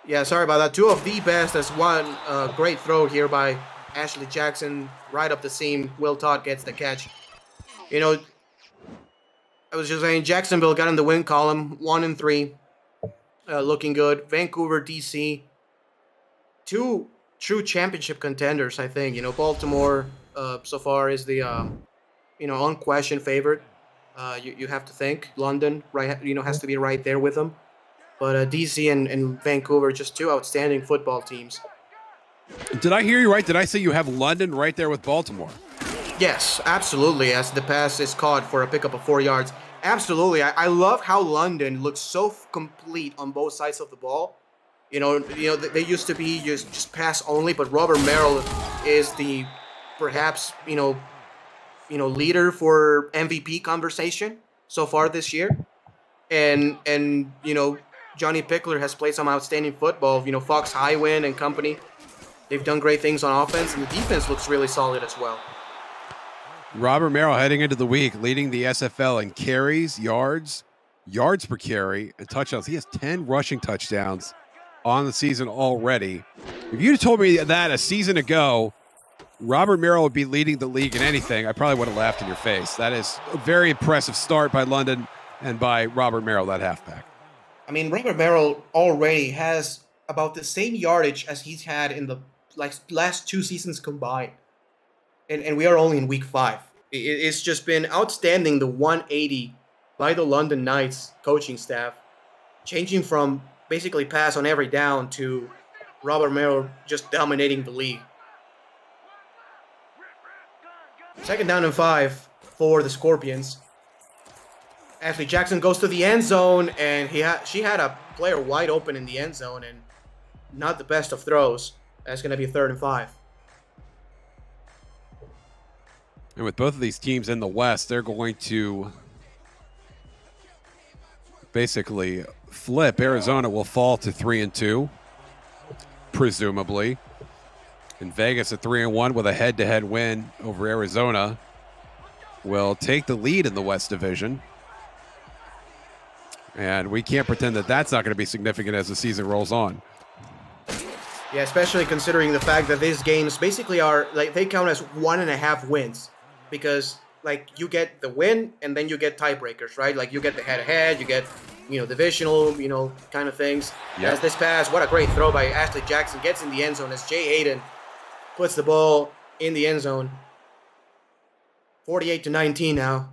the best. That's one great throw here by Ashley Jackson, right up the seam. Will Todd gets the catch. I was just saying, Jacksonville got in the win column, 1-3, looking good. Vancouver, DC, two true championship contenders, I think. Baltimore so far is the unquestioned favorite. You have to think London, right? Has to be right there with them. But DC and Vancouver, just two outstanding football teams. Did I hear you right? Did I say you have London right there with Baltimore? Yes, absolutely. As the pass is caught for a pickup of 4 yards. Absolutely. I love how London looks so complete on both sides of the ball. They used to be just pass only, but Robert Merrill is the perhaps leader for MVP conversation so far this year, and Johnny Pickler has played some outstanding football. Fox Highwind and company, they've done great things on offense, and the defense looks really solid as well. Robert Merrill heading into the week, leading the SFL in carries, yards per carry, and touchdowns. He has 10 rushing touchdowns on the season already. If you'd told me that a season ago, Robert Merrill would be leading the league in anything, I probably would have laughed in your face. That is a very impressive start by London and by Robert Merrill, that halfback. I mean, Robert Merrill already has about the same yardage as he's had in the last 2 seasons combined. And we are only in week 5. It's just been outstanding, the 180 by the London Knights coaching staff, changing from basically pass on every down to Robert Merrill just dominating the league. 2nd down and 5 for the Scorpions. Ashley Jackson goes to the end zone, and she had a player wide open in the end zone, and not the best of throws. That's going to be 3rd and 5. And with both of these teams in the West, they're going to basically flip. Arizona will fall to 3-2, presumably. And Vegas at 3-1 with a head-to-head win over Arizona will take the lead in the West Division. And we can't pretend that that's not going to be significant as the season rolls on. Yeah, especially considering the fact that these games basically are they count as 1.5 wins, because you get the win and then you get tiebreakers, right? You get the head-to-head, you get divisional, kind of things. Yep. As this pass, what a great throw by Ashley Jackson, gets in the end zone as Jay Hayden puts the ball in the end zone. 48-19 now.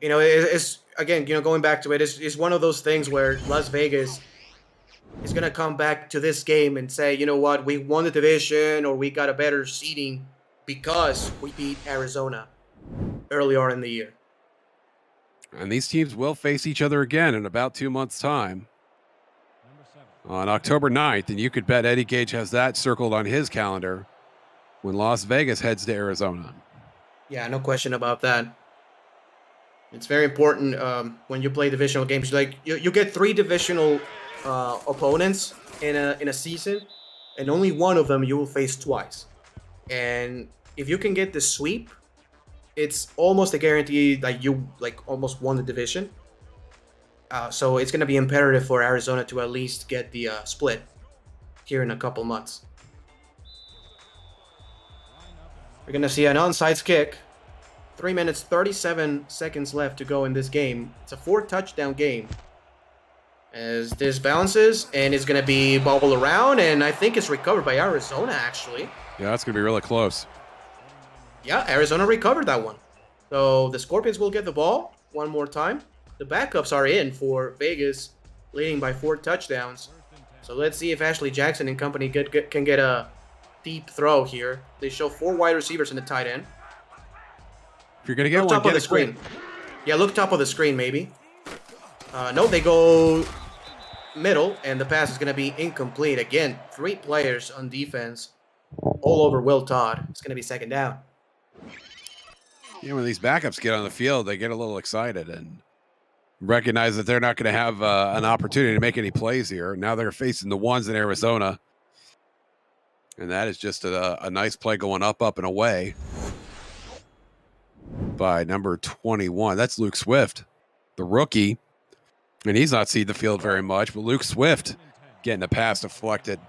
It's again, going back to it, it's one of those things where Las Vegas is going to come back to this game and say, you know what, we won the division or we got a better seeding because we beat Arizona earlier in the year. And these teams will face each other again in about 2 months' time on October 9th. And you could bet Eddie Gage has that circled on his calendar when Las Vegas heads to Arizona. Yeah, no question about that. It's very important when you play divisional games. You get 3 divisional opponents in a season, and only one of them you will face twice. And if you can get the sweep, it's almost a guarantee that you almost won the division. So it's going to be imperative for Arizona to at least get the split here in a couple months. We're going to see an onside kick. 3 minutes, 37 seconds left to go in this game. It's a 4-touchdown game. As this bounces, and it's going to be bobbled around, and I think it's recovered by Arizona, actually. Yeah, that's going to be really close. Yeah, Arizona recovered that one. So the Scorpions will get the ball one more time. The backups are in for Vegas, leading by 4 touchdowns. So let's see if Ashley Jackson and company can get a deep throw here. They show 4 wide receivers in the tight end. If you're going to get look one, top of the screen. Yeah, look top of the screen, maybe. No, they go middle, and the pass is going to be incomplete. Again, 3 players on defense all over Will Todd. It's going to be 2nd down. When these backups get on the field, they get a little excited and recognize that they're not going to have an opportunity to make any plays here. Now they're facing the ones in Arizona. And that is just a nice play going up, and away by number 21. That's Luke Swift, the rookie. And he's not seen the field very much, but Luke Swift getting a pass deflected.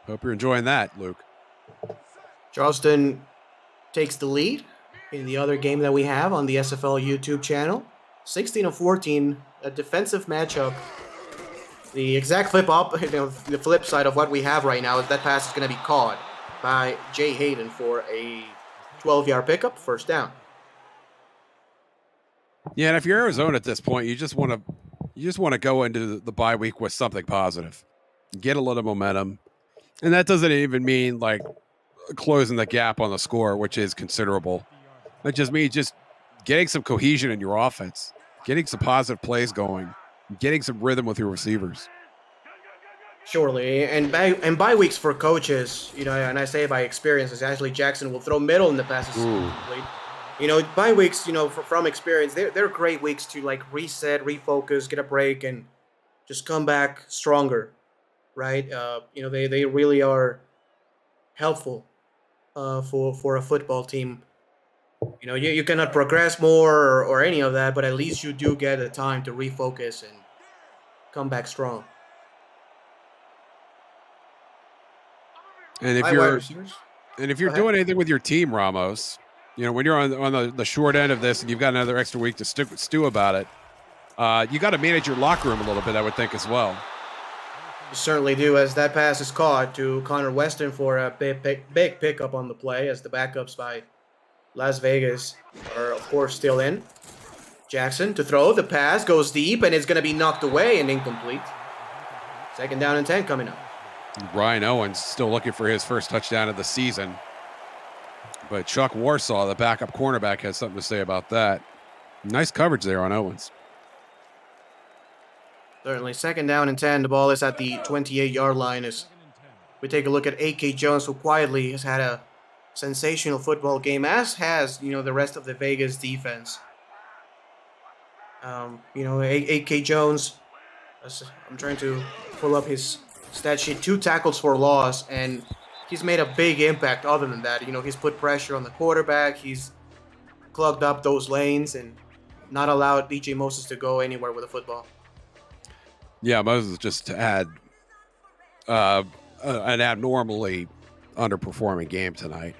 Hope you're enjoying that, Luke. Charleston takes the lead in the other game that we have on the SFL YouTube channel. 16-14, a defensive matchup. The exact the flip side of what we have right now is that pass is going to be caught by Jay Hayden for a 12-yard pickup, 1st down. Yeah, and if you're Arizona at this point, you just want to go into the bye week with something positive, get a little momentum, and that doesn't even mean like closing the gap on the score, which is considerable. That just means just getting some cohesion in your offense, getting some positive plays going, getting some rhythm with your receivers. Surely, and bye weeks for coaches, and I say by experience, is Ashley Jackson will throw middle in the passes Ooh. complete. Bye weeks, from experience, they're great weeks to like reset, refocus, get a break, and just come back stronger, right? They really are helpful for a football team. You cannot progress more or any of that, but at least you do get the time to refocus and come back strong. And if Wide you're receivers. doing anything with your team, Ramos, when you're on the short end of this and you've got another extra week to stew about it, you got to manage your locker room a little bit, I would think, as well. You certainly do, as that pass is caught to Connor Weston for a big pickup on the play, as the backups by Las Vegas are, of course, still in. Jackson to throw. The pass goes deep, and it's going to be knocked away and incomplete. 2nd down and 10 coming up. Ryan Owens still looking for his first touchdown of the season. But Chuck Warsaw, the backup cornerback, has something to say about that. Nice coverage there on Owens. Certainly, 2nd down and 10. The ball is at the 28-yard line as we take a look at A.K. Jones, who quietly has had a sensational football game, as has, the rest of the Vegas defense. A.K. Jones, I'm trying to pull up his stat sheet, 2 tackles for loss, and he's made a big impact other than that. He's put pressure on the quarterback, he's clogged up those lanes, and not allowed DJ Moses to go anywhere with the football. Yeah, Moses just had an abnormally underperforming game tonight.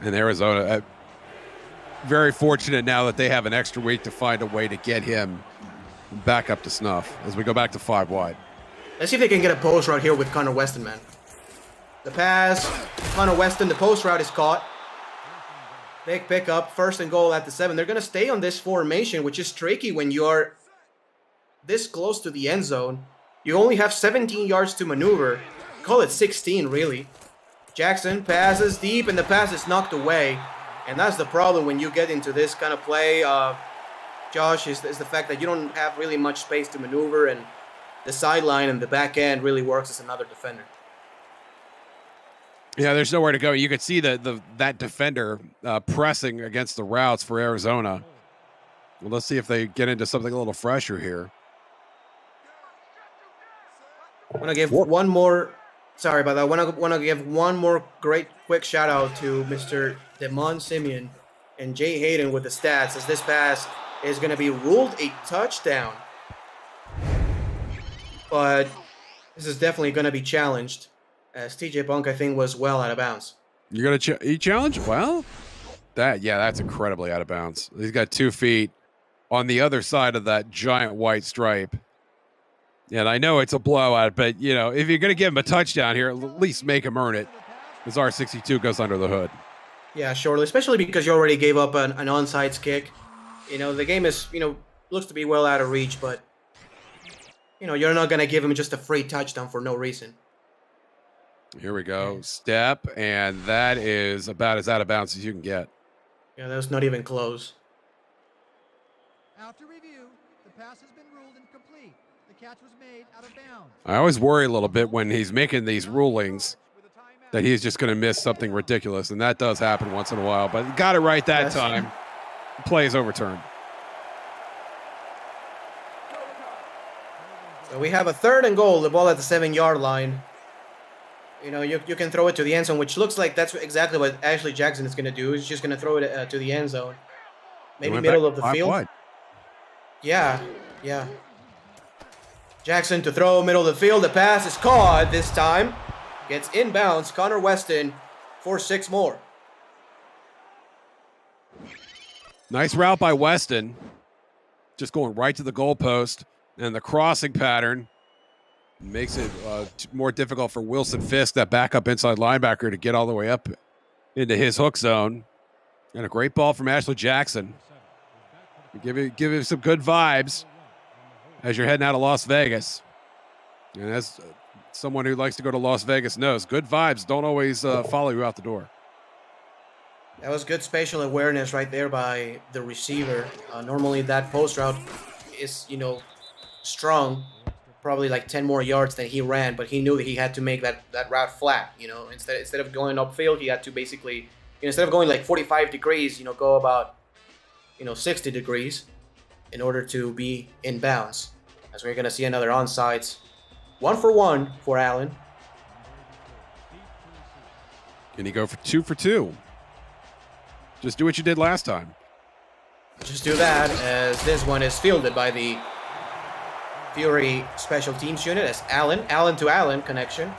And Arizona, very fortunate now that they have an extra week to find a way to get him back up to snuff as we go back to 5 wide. Let's see if they can get a post route here with Connor Weston, man. The pass, Connor Weston, the post route is caught. Big pickup, 1st and goal at the 7. They're going to stay on this formation, which is tricky when you are this close to the end zone. You only have 17 yards to maneuver. Call it 16, really. Jackson passes deep, and the pass is knocked away. And that's the problem when you get into this kind of play, Josh, is the fact that you don't have really much space to maneuver, and the sideline and the back end really works as another defender. Yeah, there's nowhere to go. You could see that defender pressing against the routes for Arizona. Well, let's see if they get into something a little fresher here. I want to give one more. Sorry about that. I want to give one more quick shout out to Mr. Demond Simeon and Jay Hayden with the stats, as this pass is going to be ruled a touchdown. But this is definitely going to be challenged, as TJ Bunk, I think, was well out of bounds. You're going to challenge? Well, that's incredibly out of bounds. He's got 2 feet on the other side of that giant white stripe. And I know it's a blowout, but, if you're going to give him a touchdown here, at least make him earn it, as R62 goes under the hood. Yeah, surely, especially because you already gave up an onside kick. The game is, looks to be well out of reach, but, you're not going to give him just a free touchdown for no reason. Here we go. Step, and that is about as out of bounds as you can get. Yeah, that was not even close. After review, the pass has been ruled incomplete. The catch was made out of bounds. I always worry a little bit when he's making these rulings that he's just going to miss something ridiculous, and that does happen once in a while. But he got it right that time. Play is overturned. So we have a 3rd and goal. The ball at the 7-yard line. You can throw it to the end zone, which looks like that's exactly what Ashley Jackson is going to do. He's just going to throw it to the end zone. Maybe middle of the field. Wide. Yeah. Jackson to throw, middle of the field. The pass is caught this time. Gets inbounds. Connor Weston for 6 more. Nice route by Weston. Just going right to the goalpost. And the crossing pattern makes it more difficult for Wilson Fisk, that backup inside linebacker, to get all the way up into his hook zone. And a great ball from Ashley Jackson. Give you some good vibes as you're heading out of Las Vegas. And as someone who likes to go to Las Vegas knows, good vibes don't always follow you out the door. That was good spatial awareness right there by the receiver. Normally that post route is, strong, probably like 10 more yards than he ran, but he knew that he had to make that route flat. Instead of going upfield, he had to basically, instead of going like 45 degrees, go about 60 degrees in order to be in bounds. As we're going to see another onside. 1 for 1 for Allen. Can he go for 2 for 2? Just do what you did last time. Just do that, as this one is fielded by the Fury special teams unit as Allen to Allen connection.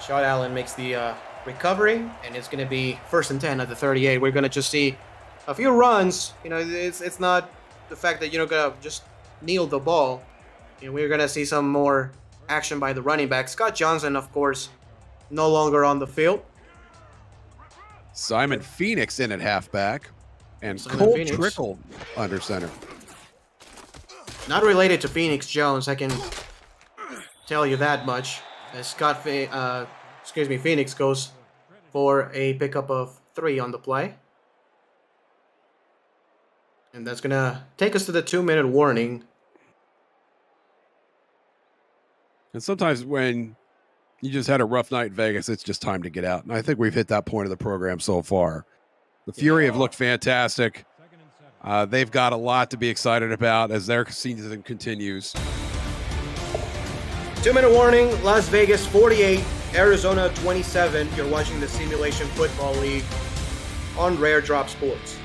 Shot Allen makes the recovery, and it's going to be 1st and 10 at the 38. We're going to just see a few runs. It's not the fact that you're going to just kneel the ball. We're going to see some more action by the running back. Scott Johnson, of course, no longer on the field. Simon Phoenix in at halfback, and Simon Cole Phoenix. Trickle under center. Not related to Phoenix Jones, I can tell you that much. As Phoenix goes for a pickup of 3 on the play. And that's going to take us to the 2-minute warning. And sometimes when you just had a rough night in Vegas, it's just time to get out. And I think we've hit that point of the program so far. The Fury have looked fantastic. They've got a lot to be excited about as their season continues. 2-minute warning, Las Vegas 48, Arizona 27. You're watching the Simulation Football League on Rare Drop Sports.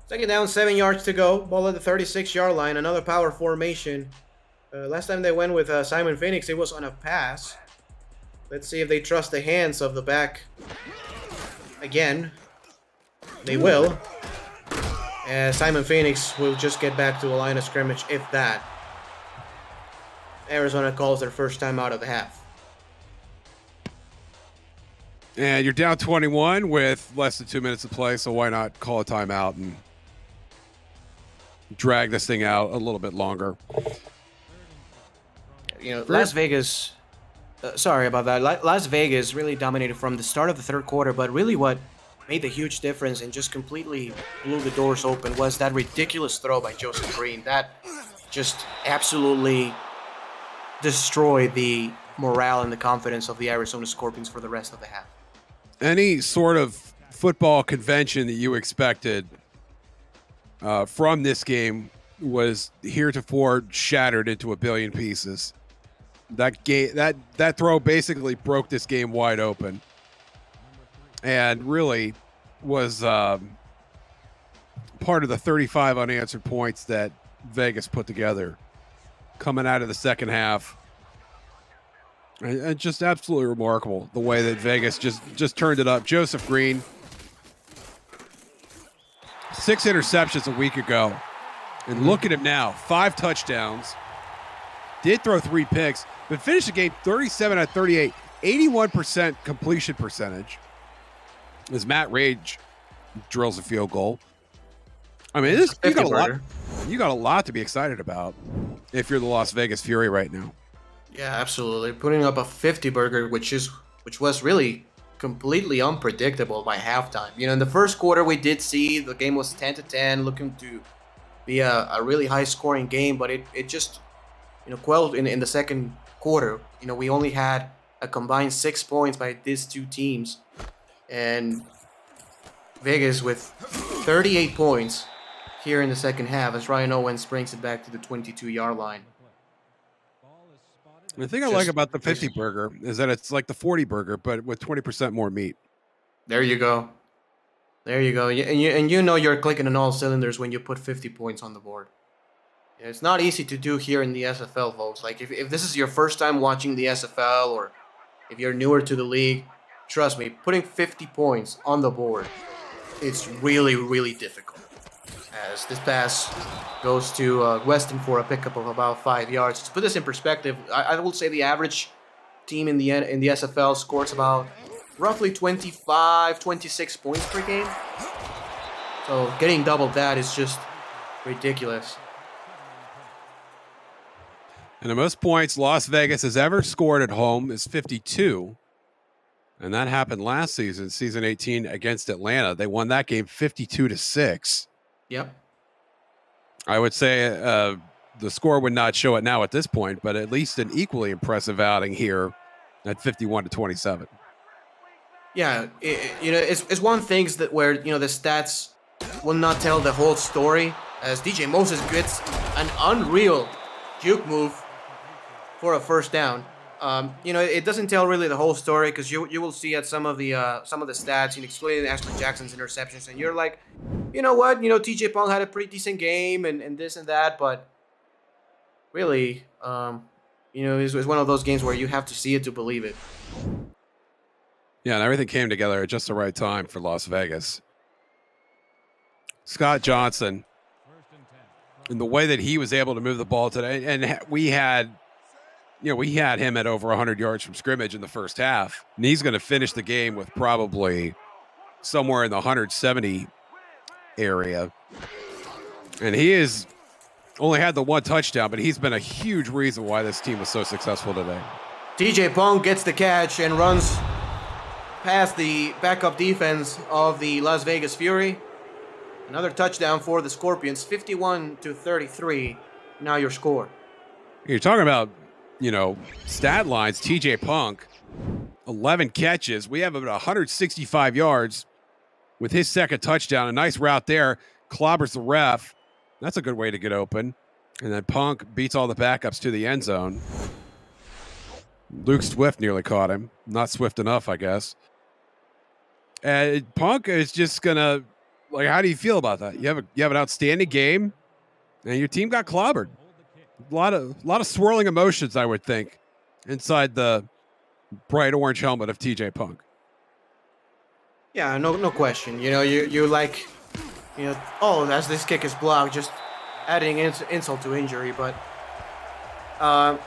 Second down, 7 yards to go. Ball at the 36-yard line. Another power formation. Last time they went with Simon Phoenix, it was on a pass. Let's see if they trust the hands of the back again. They will. Simon Phoenix will just get back to a line of scrimmage, if that. Arizona calls their first time out of the half. And you're down 21 with less than 2 minutes to play, so why not call a timeout and drag this thing out a little bit longer? Las Vegas, sorry about that. Las Vegas really dominated from the start of the third quarter, but really what made the huge difference and just completely blew the doors open was that ridiculous throw by Joseph Green. That just absolutely destroyed the morale and the confidence of the Arizona Scorpions for the rest of the half. Any sort of football convention that you expected from this game was heretofore shattered into a billion pieces. That throw basically broke this game wide open, and really was part of the 35 unanswered points that Vegas put together coming out of the second half. And just absolutely remarkable the way that Vegas just turned it up. Joseph Green, 6 interceptions a week ago. And look at him now, 5 touchdowns. Did throw 3 picks, but finished the game 37 out of 38, 81% completion percentage. As Matt Rage drills a field goal. I mean, you got a lot to be excited about if you're the Las Vegas Fury right now. Yeah, absolutely. Putting up a 50 burger, which was really completely unpredictable by halftime. In the first quarter, we did see the game was 10-10, looking to be a really high-scoring game, but it just quelled in the second quarter. We only had a combined 6 points by these two teams, and Vegas with 38 points here in the second half as Ryan Owens brings it back to the 22-yard line. The thing I like about the 50 burger is that it's like the 40 burger, but with 20% more meat. There you go. And you're clicking on all cylinders when you put 50 points on the board. It's not easy to do here in the SFL, folks. Like, if this is your first time watching the SFL, or if you're newer to the league, trust me, putting 50 points on the board, it's really, really difficult. As this pass goes to Weston for a pickup of about 5 yards. To put this in perspective, I will say the average team in the SFL scores about roughly 25, 26 points per game. So getting double that is just ridiculous. And the most points Las Vegas has ever scored at home is 52. And that happened last season, season 18 against Atlanta. They won that game 52-6. Yep. I would say the score would not show it now at this point, but at least an equally impressive outing here at 51-27. Yeah, it's one thing that where the stats will not tell the whole story, as DJ Moses gets an unreal juke move for a first down. It doesn't tell really the whole story, because you will see at some of the stats, excluding Ashley Jackson's interceptions, and you're like, you know what, TJ Pong had a pretty decent game and this and that, but really, it's one of those games where you have to see it to believe it. Yeah, and everything came together at just the right time for Las Vegas. Scott Johnson, and the way that he was able to move the ball today, and we had him at over 100 yards from scrimmage in the first half, and he's going to finish the game with probably somewhere in the 170 area. And he has only had the one touchdown, but he's been a huge reason why this team was so successful today. TJ Pong gets the catch and runs past the backup defense of the Las Vegas Fury. Another touchdown for the Scorpions, 51-33. Now your score. You're talking about, stat lines. TJ Punk, 11 catches. We have about 165 yards with his second touchdown. A nice route there. Clobbers the ref. That's a good way to get open. And then Punk beats all the backups to the end zone. Luke Swift nearly caught him. Not swift enough, I guess. And Punk is just going to, how do you feel about that? You have an outstanding game, and your team got clobbered. A lot of swirling emotions, I would think, inside the bright orange helmet of TJ Punk. Yeah, no question. You like, as this kick is blocked, just adding insult to injury. But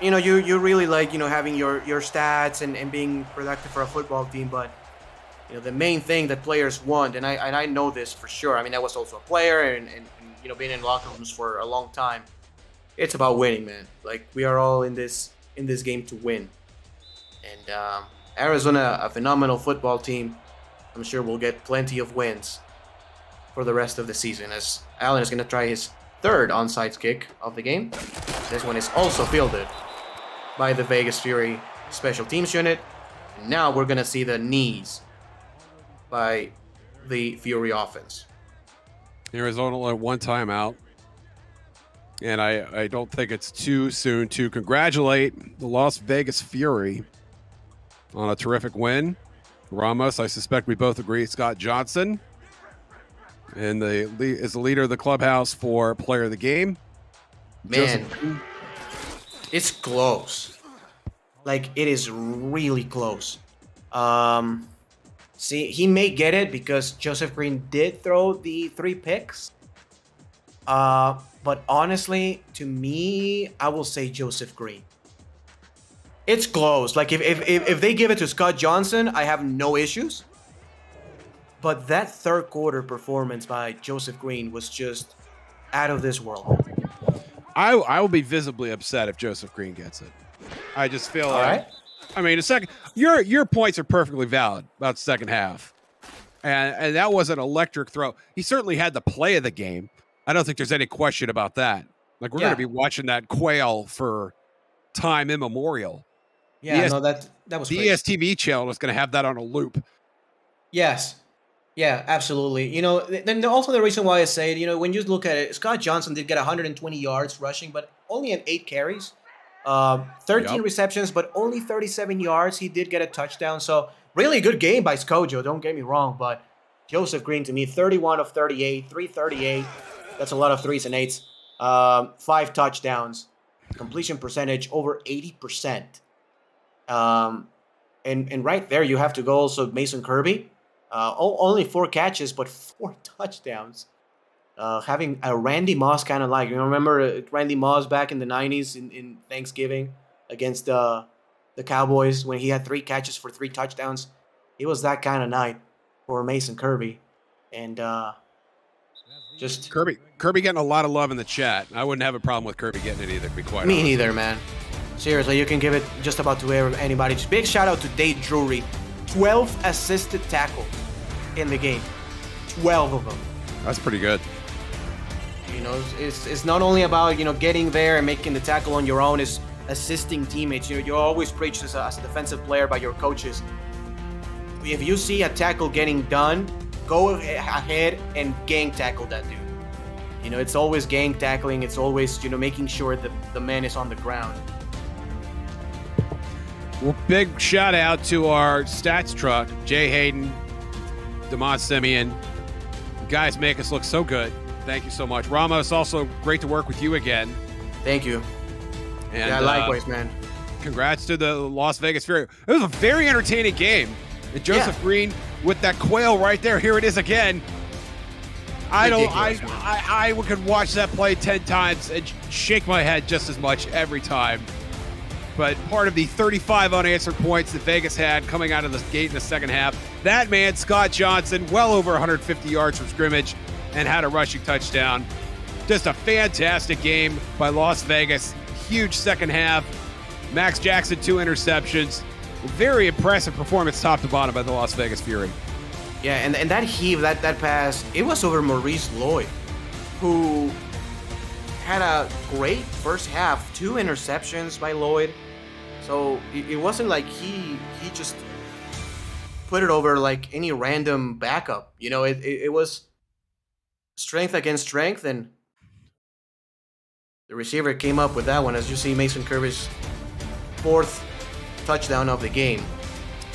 you really like having your stats and being productive for a football team. But the main thing that players want, and I know this for sure. I mean, I was also a player and being in locker rooms for a long time. It's about winning, man. Like, we are all in this game to win. And Arizona, a phenomenal football team. I'm sure we'll get plenty of wins for the rest of the season, as Allen is going to try his third onside kick of the game. This one is also fielded by the Vegas Fury special teams unit. And now we're going to see the knees by the Fury offense. Arizona only one timeout. And I don't think it's too soon to congratulate the Las Vegas Fury on a terrific win. Ramos, I suspect we both agree, Scott Johnson, and is the leader of the clubhouse for player of the game. Man, it's close. Like, it is really close. See, he may get it because Joseph Green did throw the 3 picks. But honestly, to me, I will say Joseph Green. It's close. Like, if they give it to Scott Johnson, I have no issues. But that third quarter performance by Joseph Green was just out of this world. I will be visibly upset if Joseph Green gets it. I just feel like, I mean, your points are perfectly valid about the second half. And that was an electric throw. He certainly had the play of the game. I don't think there's any question about that. Like, we're going to be watching that quail for time immemorial. Yeah, that was the crazy. ESTV channel is going to have that on a loop. Yes. Yeah, absolutely. Then also the reason why I say it, when you look at it, Scott Johnson did get 120 yards rushing, but only in 8 carries. 13 receptions, but only 37 yards. He did get a touchdown. So really good game by Skojo, don't get me wrong. But Joseph Green, to me, 31 of 38, 338. That's a lot of 3s and 8s. 5 touchdowns. Completion percentage over 80%. And right there, you have to go also Mason Kirby. Only 4 catches, but 4 touchdowns. Having a Randy Moss kind of like, remember Randy Moss back in the 90s in Thanksgiving against the Cowboys when he had 3 catches for 3 touchdowns. It was that kind of night for Mason Kirby. And just... Kirby getting a lot of love in the chat. I wouldn't have a problem with Kirby getting it either, to be quite honest. Me neither, man. Seriously, you can give it just about to anybody. Just big shout out to Dave Drury. 12 assisted tackles in the game. 12 of them. That's pretty good. You know, it's not only about, you know, getting there and making the tackle on your own. It's assisting teammates. You know, you always preach as a defensive player by your coaches. If you see a tackle getting done, go ahead and gang tackle that dude. You know, it's always gang tackling. It's always, you know, making sure that the man is on the ground. Well, big shout out to our stats truck, Jay Hayden, Demond Simeon. You guys make us look so good. Thank you so much. Ramos, also great to work with you again. Thank you. And, yeah, likewise, man. Congrats to the Las Vegas Fury. It was a very entertaining game. And Joseph Green with that quail right there. Here it is again. I could watch that play 10 times and shake my head just as much every time. But part of the 35 unanswered points that Vegas had coming out of the gate in the second half, that man, Scott Johnson, well over 150 yards from scrimmage and had a rushing touchdown. Just a fantastic game by Las Vegas. Huge second half. Max Jackson, 2 interceptions. Very impressive performance top to bottom by the Las Vegas Fury. Yeah, and that heave, that pass, it was over Maurice Lloyd, who had a great first half. 2 interceptions by Lloyd. So it wasn't like he just put it over like any random backup. You know, it was strength against strength, and the receiver came up with that one. As you see, Mason Kirby's 4th touchdown of the game.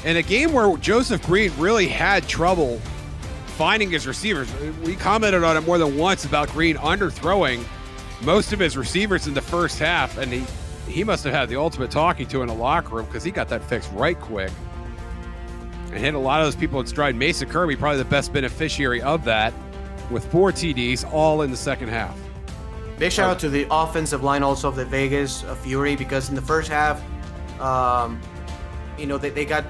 In a game where Joseph Green really had trouble finding his receivers. We commented on it more than once about Green underthrowing most of his receivers in the first half, and he must have had the ultimate talking to in the locker room, because he got that fixed right quick and hit a lot of those people in stride. Mason Kirby, probably the best beneficiary of that, with 4 TDs all in the second half. Big shout out to the offensive line also of the Vegas Fury, because in the first half, you know, they got,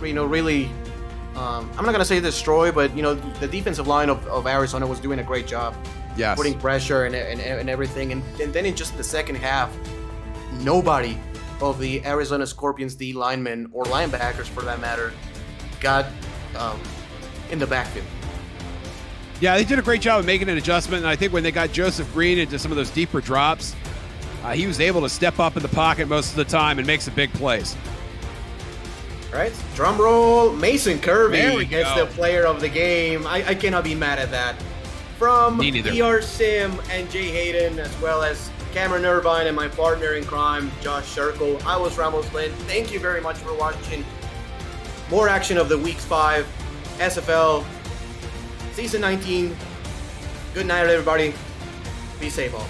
you know, really, I'm not going to say destroyed, but, you know, the defensive line of Arizona was doing a great job. Yes. Putting pressure and everything. And then in just the second half, nobody of the Arizona Scorpions D linemen, or linebackers for that matter, got in the backfield. Yeah, they did a great job of making an adjustment, and I think when they got Joseph Green into some of those deeper drops, he was able to step up in the pocket most of the time and make some big plays. All right, drum roll. Mason Kirby gets go. the player of the game. I cannot be mad at that. From PR Sim and Jay Hayden, as well as Cameron Irvine and my partner in crime, Josh Sherkle. I was Ramos Lynn. Thank you very much for watching. More action of the Week 5 SFL Season 19. Good night, everybody. Be safe all.